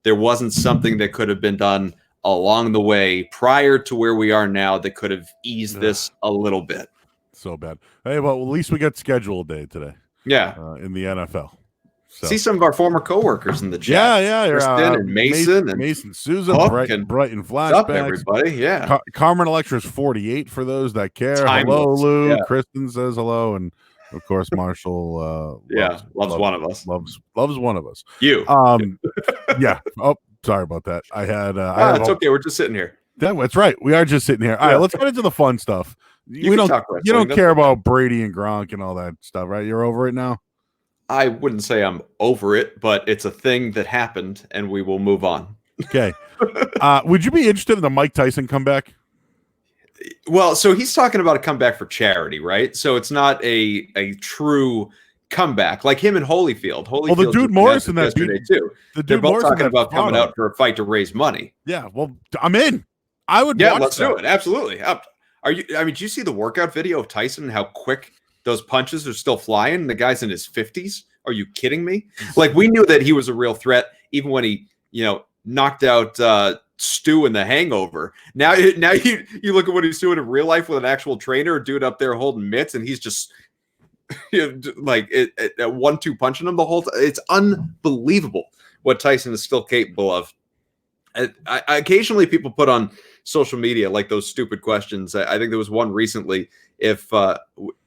there wasn't something that could have been done along the way prior to where we are now that could have eased this a little bit. So bad. Hey, well, at least we got schedule day today. Yeah. In the NFL. So. See some of our former coworkers in the chat. Yeah. Kristen and Mason and Mason Souza, Brighton flashbacks. What's up, everybody? Yeah. Carmen Electra's 48 for those that care. Timeless. Hello, Lou. Yeah. Kristen says hello, and of course Marshall. Loves one of us. Loves one of us. You. Yeah. Oh, sorry about that. I had. It's okay. We're just sitting here. That's right. We are just sitting here. All right, let's get into the fun stuff. You don't care about Brady and Gronk and all that stuff, right? You're over it now? I wouldn't say I'm over it, but it's a thing that happened, and we will move on. Okay. Would you be interested in the Mike Tyson comeback? Well, so he's talking about a comeback for charity, right? So it's not a true comeback like him and Holyfield. Well, the dude Morrison that beat too. They're both talking about coming out for a fight to raise money. Yeah, well, I'm in. I would. Yeah, let's do it. Absolutely. Are you? I mean, did you see the workout video of Tyson and how quick those punches are still flying? The guy's in his 50s. Are you kidding me? Like, we knew that he was a real threat even when he, knocked out Stu in The Hangover. Now you look at what he's doing in real life with an actual trainer, a dude up there holding mitts, and he's just like a 1-2 punching him the whole time. It's unbelievable what Tyson is still capable of. I occasionally people put on social media like those stupid questions. I think there was one recently. If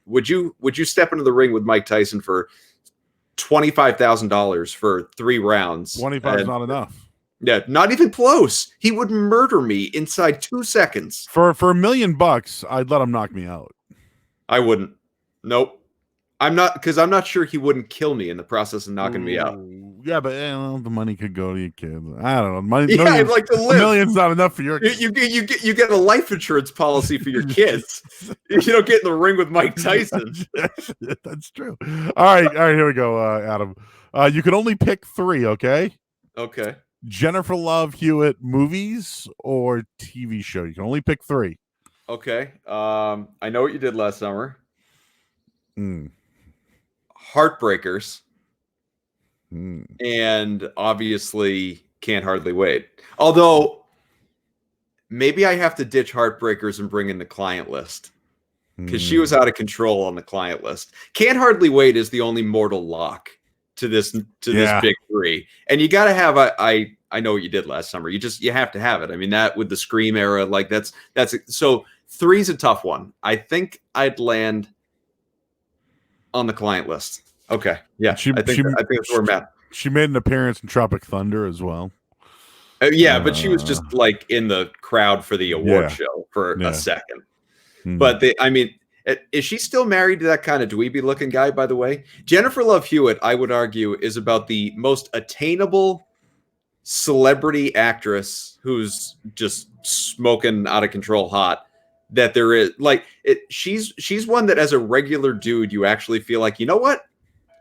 would you step into the ring with Mike Tyson for $25,000 for 3 rounds? 25 is not enough. Yeah, not even close. He would murder me inside 2 seconds. For $1 million, I'd let him knock me out. I wouldn't. Nope. I'm not sure he wouldn't kill me in the process of knocking me out. Yeah, but the money could go to your kids. I don't know. I'd like to live. $1 million's not enough for your kids. You get a life insurance policy for your kids. You don't get in the ring with Mike Tyson. That's true. All right, here we go, Adam. You can only pick 3, okay? Okay. Jennifer Love Hewitt movies or TV show. You can only pick 3. Okay. I know what you did last summer. Mm. Heartbreakers. And obviously Can't Hardly Wait. Although maybe I have to ditch Heartbreakers and bring in The Client List because she was out of control on The Client List. Can't Hardly Wait is the only mortal lock to this big 3. And you got to have I know what you did last summer. You have to have it. I mean, that with the Scream era, like that's so 3's a tough one. I think I'd land on The Client List. Okay. Yeah. I think that's where I'm at. She made an appearance in Tropic Thunder as well. But she was just like in the crowd for the award show for a second. But is she still married to that kind of dweeby looking guy, by the way? Jennifer Love Hewitt, I would argue, is about the most attainable celebrity actress who's just smoking out of control hot that there is. Like, she's one that as a regular dude, you actually feel like, you know what?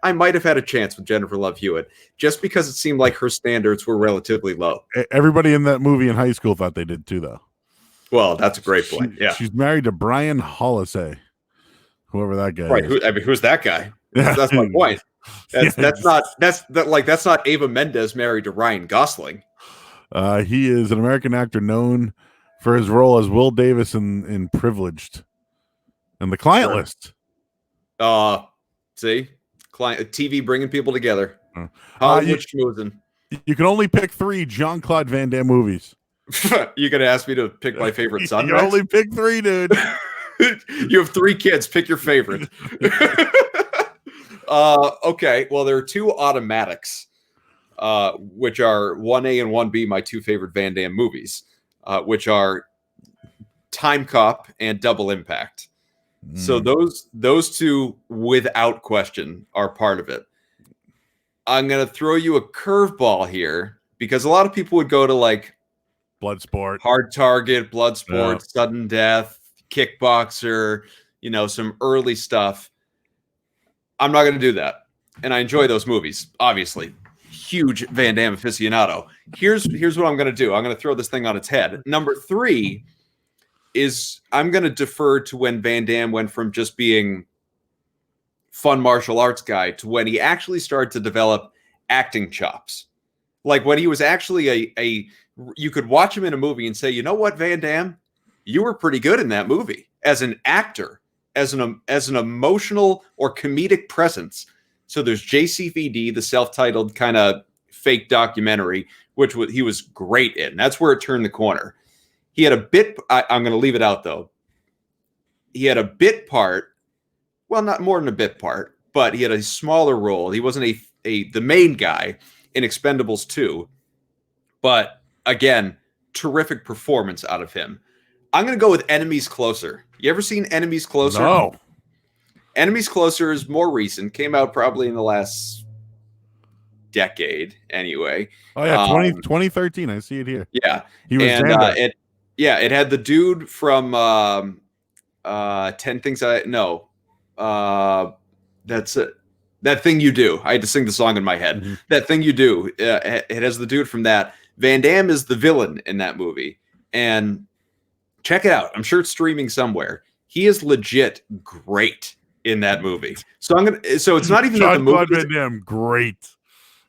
I might have had a chance with Jennifer Love Hewitt just because it seemed like her standards were relatively low. Everybody in that movie in high school thought they did too, though. Well, that's a great point. Yeah. She's married to Brian Hollisay, whoever that guy is. Who's that guy? That's my point. That's not Ava Mendes married to Ryan Gosling. He is an American actor known for his role as Will Davis in Privileged and The Client List. See? TV bringing people together. You can only pick 3 Jean-Claude Van Damme movies. You gonna ask me to pick my favorite son? You only pick 3, dude. You have 3 kids. Pick your favorite. Okay. Well, there are 2 automatics, which are 1A and 1B, my 2 favorite Van Damme movies, which are Time Cop and Double Impact. So those 2, without question, are part of it. I'm going to throw you a curveball here because a lot of people would go to like Bloodsport, Hard Target, Bloodsport, Sudden Death, Kickboxer, some early stuff. I'm not going to do that. And I enjoy those movies, obviously. Huge Van Damme aficionado. Here's what I'm going to do. I'm going to throw this thing on its head. Number 3 is I'm going to defer to when Van Damme went from just being fun martial arts guy to when he actually started to develop acting chops. Like when he was actually a you could watch him in a movie and say, you know what, Van Damme, you were pretty good in that movie as an actor, as an emotional or comedic presence. So there's JCVD, the self-titled kind of fake documentary, which he was great in. That's where it turned the corner. He had a bit. I'm going to leave it out though. He had a bit part. Well, not more than a bit part, but he had a smaller role. He wasn't the main guy in Expendables 2, but again, terrific performance out of him. I'm going to go with Enemies Closer. You ever seen Enemies Closer? No. Enemies Closer is more recent. Came out probably in the last decade anyway. Oh, yeah, 2013. I see it here. Yeah. He was and it had the dude from 10 Things I Know. That's it. That Thing You Do. I had to sing the song in my head. Mm-hmm. That Thing You Do. It has the dude from that. Van Damme is the villain in that movie. And check it out. I'm sure it's streaming somewhere. He is legit great in that movie. So it's not even that the movie Van Damme, great.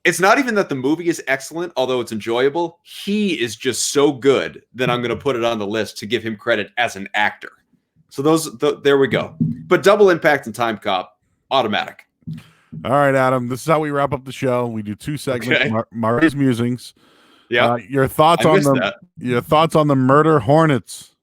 It's not even that the movie is excellent, although it's enjoyable. He is just so good that I'm going to put it on the list to give him credit as an actor. So there we go. But Double Impact and Time Cop, automatic. All right, Adam. This is how we wrap up the show. We do 2 segments. Okay. Mari's musings. Yeah. Your thoughts on the Murder Hornets.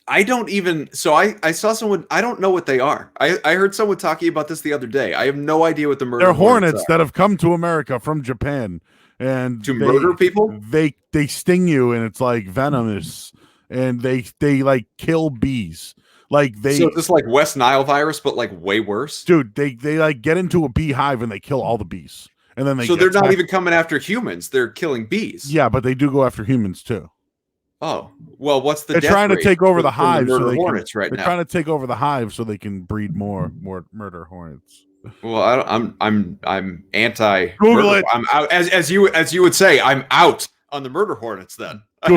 I don't even. So I saw someone. I don't know what they are. I heard someone talking about this the other day. I have no idea what the Murder. They're hornets that have come to America from Japan and murder people. They sting you and it's like venomous, and they like kill bees. Like so it's just like West Nile virus, but like way worse. Dude, they like get into a beehive and they kill all the bees, and then they're not even coming after humans. They're killing bees. Yeah, but they do go after humans too. Oh, well, what's the? They're trying to take over the hive. They're trying to take over the hive so they can breed more murder hornets. Well, I'm anti. Google it. I'm out, as you would say. I'm out on the murder hornets. Then I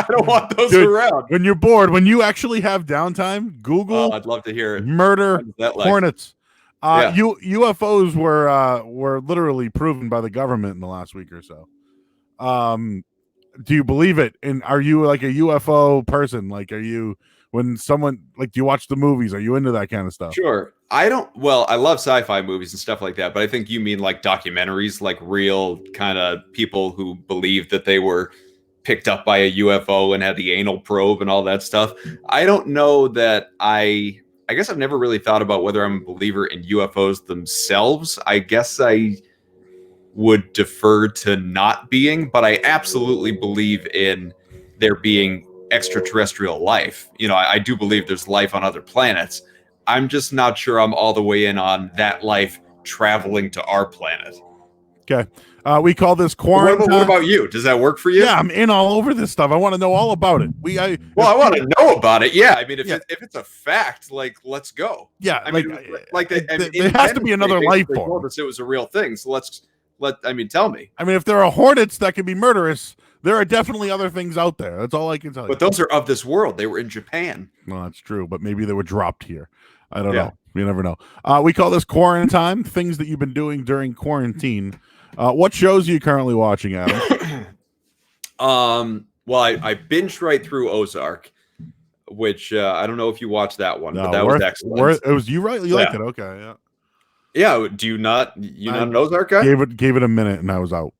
don't want those around. When you're bored, when you actually have downtime, Google. I'd love to hear it. Murder hornets. UFOs were literally proven by the government in the last week or so. Do you believe it? And are you like a UFO person? Like, when someone, like, do you watch the movies? Are you into that kind of stuff? Sure. I don't. Well, I love sci-fi movies and stuff like that, but I think you mean like documentaries, like real kind of people who believe that they were picked up by a UFO and had the anal probe and all that stuff. I don't know that I guess I've never really thought about whether I'm a believer in UFOs themselves. I guess I would defer to not being, but I absolutely believe in there being extraterrestrial life. You know, I do believe there's life on other planets. I'm just not sure I'm all the way in on that life traveling to our planet. Okay. We call this quarantine. What about you? Does that work for you? Yeah, I'm in all over this stuff. I want to know all about it. I want to know about it. Yeah, I mean, if it's a fact, like, let's go. Yeah, I mean, there has to be another life form. Told us it was a real thing, so tell me. I mean, if there are hornets that can be murderous, there are definitely other things out there. That's all I can tell you. But those are of this world. They were in Japan. Well, that's true, but maybe they were dropped here. I don't know. You never know. We call this quarantine. Things that you've been doing during quarantine. What shows are you currently watching, Adam? Well, I binged right through Ozark, which I don't know if you watched that one, but that was excellent. It was you right? You liked it? Okay, yeah. Yeah. Do you not? Not an Ozark guy? Gave it a minute, and I was out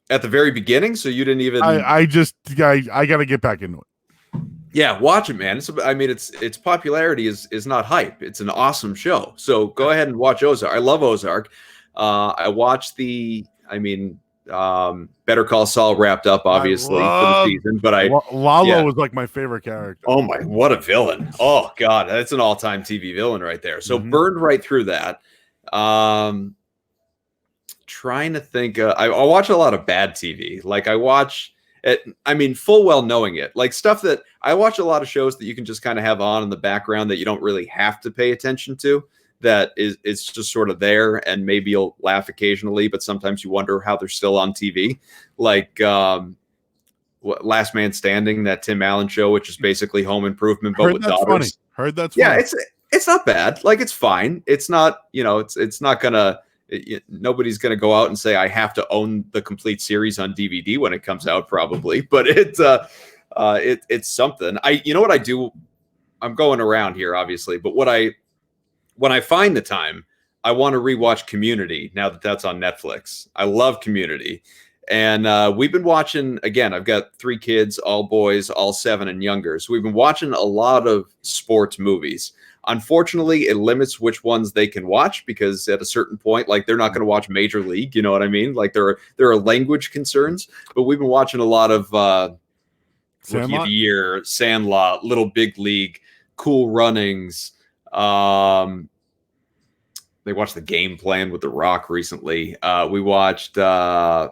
at the very beginning. So you didn't even. I got to get back into it. Yeah, watch it, man. Its popularity is not hype. It's an awesome show. So go ahead and watch Ozark. I love Ozark. I watched Better Call Saul wrapped up, obviously, for the season. But Lalo was like my favorite character. Oh my, what a villain! Oh God, that's an all-time TV villain right there. So burned right through that. Trying to think. I watch a lot of bad TV. Like I watch. Full well knowing it, like stuff that I watch a lot of shows that you can just kind of have on in the background that you don't really have to pay attention to. That it's just sort of there, and maybe you'll laugh occasionally, but sometimes you wonder how they're still on TV. Like Last Man Standing, that Tim Allen show, which is basically Home Improvement but with daughters. Heard that's funny. Yeah, it's not bad. Like it's fine. It's not it's not gonna nobody's going to go out and say I have to own the complete series on DVD when it comes out, probably, but it's something. You know what I do? I'm going around here, obviously, but when I find the time, I want to rewatch Community now that that's on Netflix. I love Community. And we've been watching, again, I've got 3 kids, all boys, all 7 and younger. So we've been watching a lot of sports movies. Unfortunately, it limits which ones they can watch because at a certain point, like they're not going to watch Major League. You know what I mean? Like there are language concerns, but we've been watching a lot of Rookie of the Year, Sandlot, Little Big League, Cool Runnings. They watched The Game Plan with The Rock recently. We watched The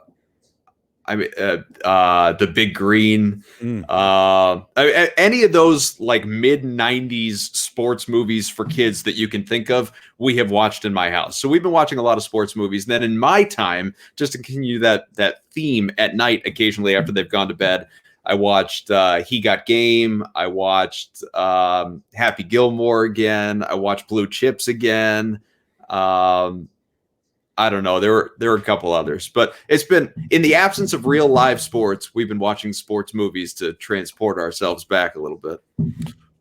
Big Green. Any of those like mid-90s sports movies for kids that you can think of, we have watched in my house. So we've been watching a lot of sports movies. And then in my time, just to continue that theme at night, occasionally after they've gone to bed, I watched He Got Game. I watched Happy Gilmore again. I watched Blue Chips again. I don't know. There are a couple others, but it's been in the absence of real live sports. We've been watching sports movies to transport ourselves back a little bit.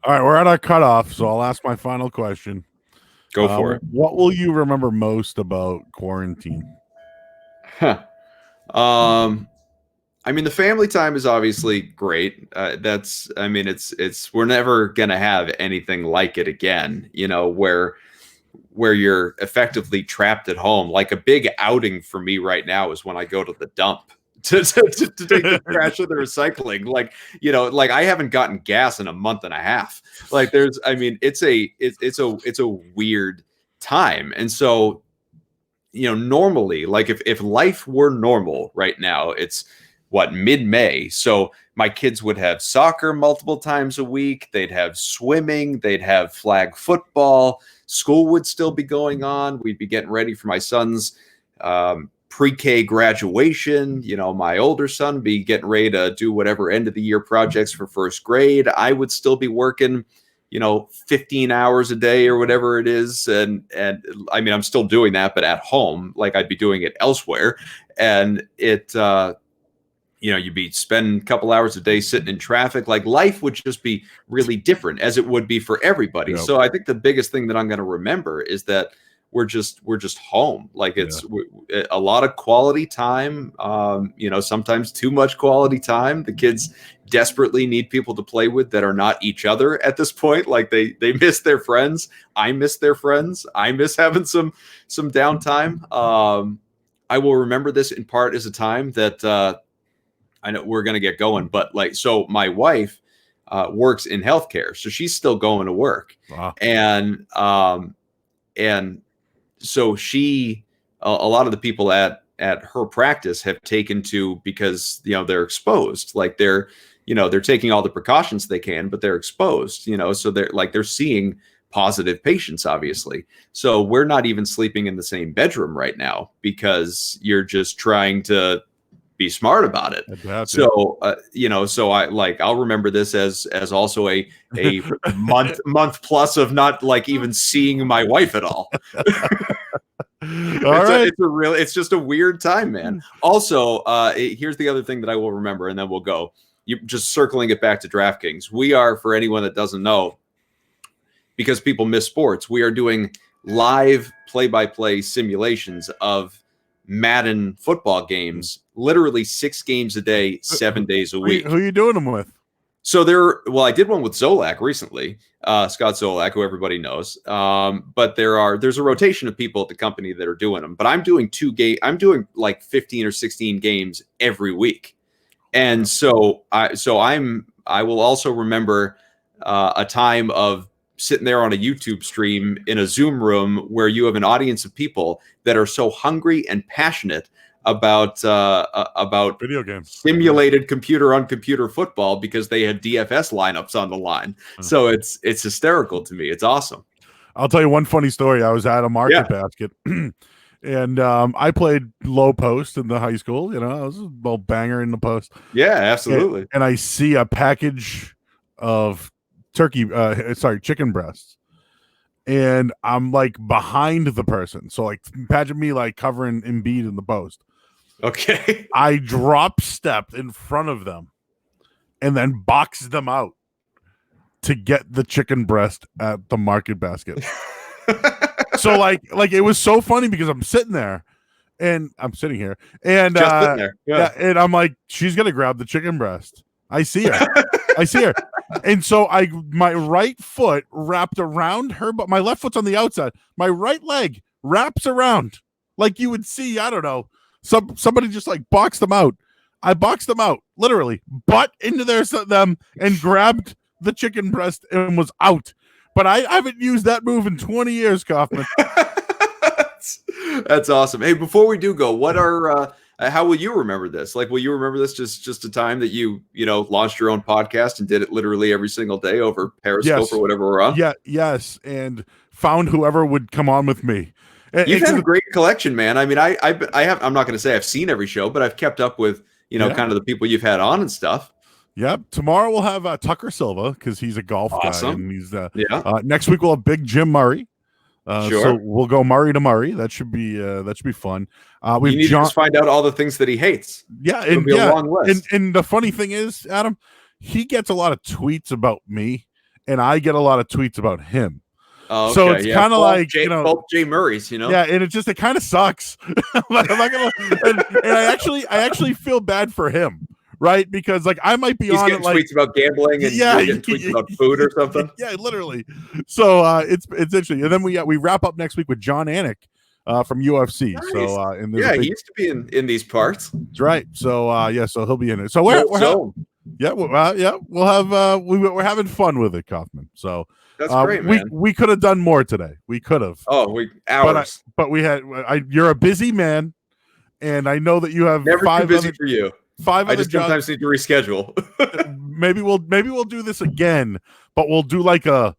All right, we're at our cutoff, so I'll ask my final question. Go for it. What will you remember most about quarantine? I mean, the family time is obviously great. We're never gonna have anything like it again. You know, where you're effectively trapped at home. Like a big outing for me right now is when I go to the dump to take the trash of the recycling. Like, you know, like I haven't gotten gas in a month and a half. Like it's a weird time. And so, you know, normally, like if life were normal right now, it's mid-May. So my kids would have soccer multiple times a week. They'd have swimming. They'd have flag football. School would still be going on. We'd be getting ready for my son's pre-K graduation. You know, my older son be getting ready to do whatever end of the year projects for first grade. I would still be working, you know, 15 hours a day or whatever it is. And I mean, I'm still doing that, but at home, like I'd be doing it elsewhere. And you know, you'd be spending a couple hours a day sitting in traffic. Like life would just be really different as it would be for everybody. Yep. So I think the biggest thing that I'm going to remember is that we're just home. Like it's a lot of quality time. You know, sometimes too much quality time. The kids desperately need people to play with that are not each other at this point. Like they miss their friends. I miss their friends. I miss having some downtime. I will remember this in part as a time that, I know we're going to get going, but like, so my wife works in healthcare, so she's still going to work. Wow. And so a lot of the people at her practice have taken to, because, you know, they're exposed, like they're taking all the precautions they can, but they're exposed, you know, so they're seeing positive patients, obviously. So we're not even sleeping in the same bedroom right now because you're just trying to be smart about it. So you know, so I'll remember this as also a month plus of not like even seeing my wife at all. It's just a weird time, man. Also, here's the other thing that I will remember, and then we'll go. You just circling it back to DraftKings. We are, for anyone that doesn't know, because people miss sports, we are doing live play-by-play simulations of Madden football games, literally 6 games a day, 7 days a week. Who are you doing them with? So I did one with Zolak recently, Scott Zolak, who everybody knows. But there's a rotation of people at the company that are doing them. But I'm doing I'm doing like 15 or 16 games every week. And so I will also remember a time of sitting there on a YouTube stream in a Zoom room where you have an audience of people that are so hungry and passionate about video games, simulated computer on computer football, because they had DFS lineups on the line. So it's hysterical to me. It's awesome. I'll tell you one funny story. I was at a market basket and I played low post in the high school. You know, I was a little banger in the post. Yeah, absolutely. And I see a package of chicken breasts, and I'm like behind the person. So like imagine me like covering Embiid in the post. Okay. I drop stepped in front of them and then boxed them out to get the chicken breast at the market basket. So like it was so funny because I'm sitting there and I'm sitting here and Just sitting there. Yeah. and I'm like, she's gonna grab the chicken breast. I see her. And so my right foot wrapped around her, but my left foot's on the outside. My right leg wraps around like you would see, I don't know, somebody just like boxed them out. I boxed them out, literally, butt into them and grabbed the chicken breast and was out. But I haven't used that move in 20 years, Kaufman. That's awesome. Hey, before we do go, what are how will you remember this? Like, will you remember this just a time that you launched your own podcast and did it literally every single day over Periscope or whatever we're on? Yeah, yes, and found whoever would come on with me. You've had a great collection, man. I mean, I have. I'm not going to say I've seen every show, but I've kept up with kind of the people you've had on and stuff. Yep. Tomorrow we'll have Tucker Silva because he's a golf guy, and he's next week we'll have Big Jim Murray. Sure. So we'll go Murray to Murray. That should be fun. We need to just find out all the things that he hates. Yeah, and a long list. And the funny thing is, Adam, he gets a lot of tweets about me, and I get a lot of tweets about him. Oh, okay. So it's kind of like both Jay Murray's, Yeah, and it kind of sucks. I'm not gonna, and I actually feel bad for him. Right, because like I might be He's on getting it like tweets about gambling and tweets about food or something. Yeah, literally. So it's interesting. And then we wrap up next week with John Anik from UFC. Nice. So he used to be in these parts. That's right. So so he'll be in it. So we're having fun with it, Kaufman. So that's great, man. We could have done more today. We could have. Oh, hours. But we had. You're a busy man, and I know that you have never too busy for you. I just sometimes need to reschedule. maybe we'll do this again, but we'll do like a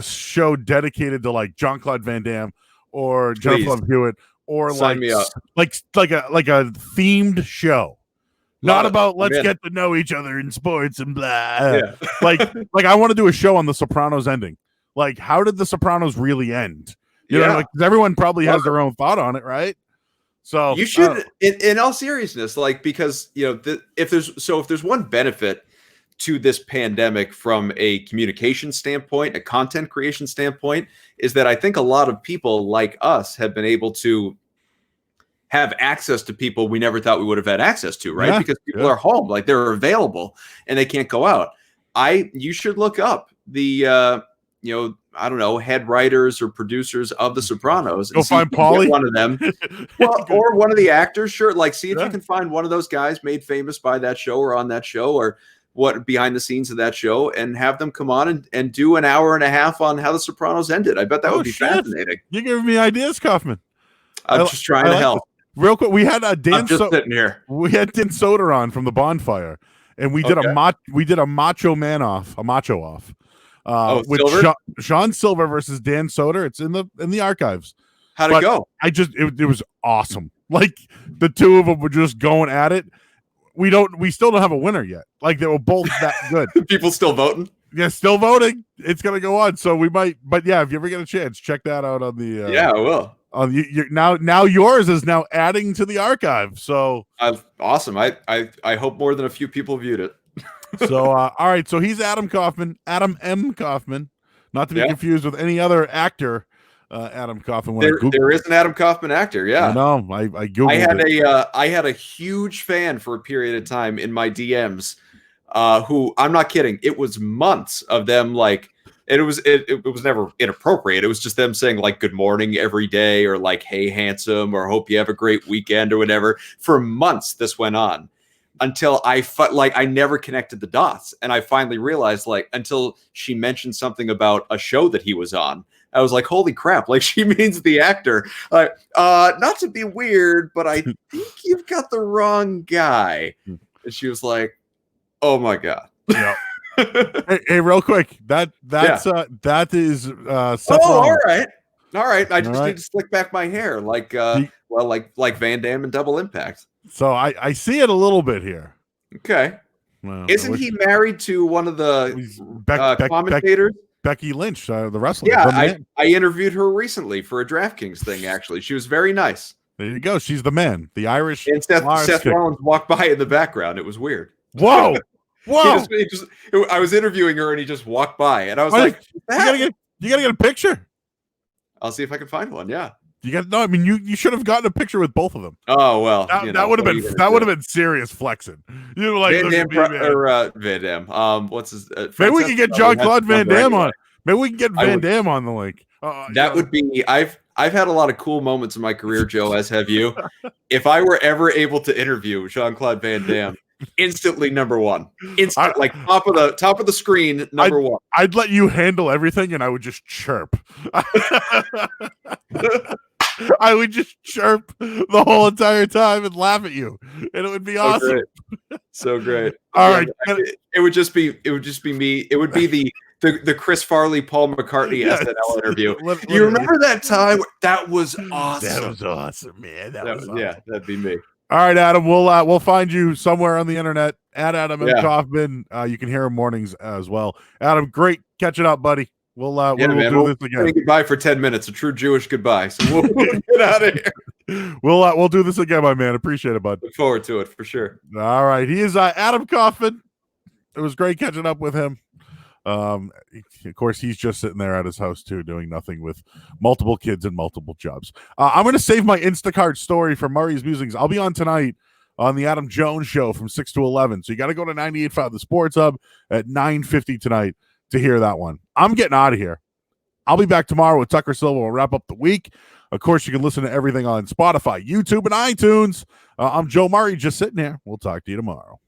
show dedicated to like Jean-Claude Van Damme or Jennifer Love Hewitt or Sign me up. like a themed show. Not about let's get to know each other in sports and blah. Yeah. like I want to do a show on the Sopranos ending. Like, how did the Sopranos really end? You know, like everyone probably has their own thought on it, right? So you should, in all seriousness, like, because if there's one benefit to this pandemic from a communication standpoint, a content creation standpoint, is that I think a lot of people like us have been able to have access to people we never thought we would have had access to, right? Because people are home, like they're available and they can't go out. You should look up the I don't know, head writers or producers of The Sopranos. Go find Paulie, one of them, or one of the actors. Sure, like see if you can find one of those guys made famous by that show or on that show or what behind the scenes of that show, and have them come on and do an hour and a half on how The Sopranos ended. I bet that would be fascinating. You're giving me ideas, Kaufman. I'm just trying to help. Real quick, we had sitting here. We had Dan Soder on from the Bonfire, and we did a macho off. With Sean Silver versus Dan Soder. It's in the archives. How'd it go? It was awesome. Like the two of them were just going at it. We still don't have a winner yet. Like they were both that good. People still voting? Yeah, still voting. It's gonna go on. So we might, but yeah, if you ever get a chance, check that out on the I will. Now yours is now adding to the archive. So awesome. I hope more than a few people viewed it. So all right, so he's Adam Kaufman, Adam M. Kaufman, not to be confused with any other actor. Adam Kaufman. There is an Adam Kaufman actor. Yeah, I know. I googled. I had a huge fan for a period of time in my DMs. Who I'm not kidding. It was months of them like. It was never inappropriate. It was just them saying like good morning every day or like hey handsome or hope you have a great weekend or whatever. For months this went on. Until I never connected the dots. And I finally realized until she mentioned something about a show that he was on, I was like, holy crap. Like she means the actor. Not to be weird, but I think you've got the wrong guy. And she was like, oh my God. Yeah. hey, real quick. That is Seth all right. All right. I just need to slick back my hair like Van Damme and Double Impact. So I see it a little bit here. Okay. Well, isn't he married to one of the commentators? Becky Lynch, the wrestler. Yeah, I interviewed her recently for a DraftKings thing. Actually, she was very nice. There you go. She's the man, the Irish. And Seth Rollins walked by in the background. It was weird. Whoa, whoa! I was interviewing her, and he just walked by, and I was you gotta get a picture. I'll see if I can find one. Yeah, I mean, you should have gotten a picture with both of them. Oh well, that would have been serious flexing. You know, like Van Damme. What's his? Maybe we can get Jean-Claude Van Damme on. Maybe we can get Van Damme on the link. That would be. I've had a lot of cool moments in my career, Joe, as have you. If I were ever able to interview Jean-Claude Van Damme, instantly number one. Like top of the screen, number one. I'd let you handle everything, and I would just chirp. I would just chirp the whole entire time and laugh at you, and it would be awesome. So great. All right, it would just be me. It would be the Chris Farley, Paul McCartney SNL interview. You remember that time? That was awesome. That was awesome, man. That was awesome. Yeah, that'd be me. All right, Adam. We'll find you somewhere on the internet at Adam Kaufman. You can hear him mornings as well. Adam, great catching up, buddy. We'll do this again. Goodbye for 10 minutes, a true Jewish goodbye. So we'll get out of here. We'll do this again, my man. Appreciate it, bud. Look forward to it for sure. All right, he is Adam Kaufman. It was great catching up with him. Of course, he's just sitting there at his house too, doing nothing with multiple kids and multiple jobs. I'm going to save my Instacart story for Murray's Musings. I'll be on tonight on the Adam Jones Show from 6 to 11. So you got to go to 98.5 The Sports Hub at 9:50 tonight to hear that one. I'm getting out of here. I'll be back tomorrow with Tucker Silva. We'll wrap up the week. Of course, you can listen to everything on Spotify, YouTube, and iTunes. I'm Joe Murray, just sitting here. We'll talk to you tomorrow.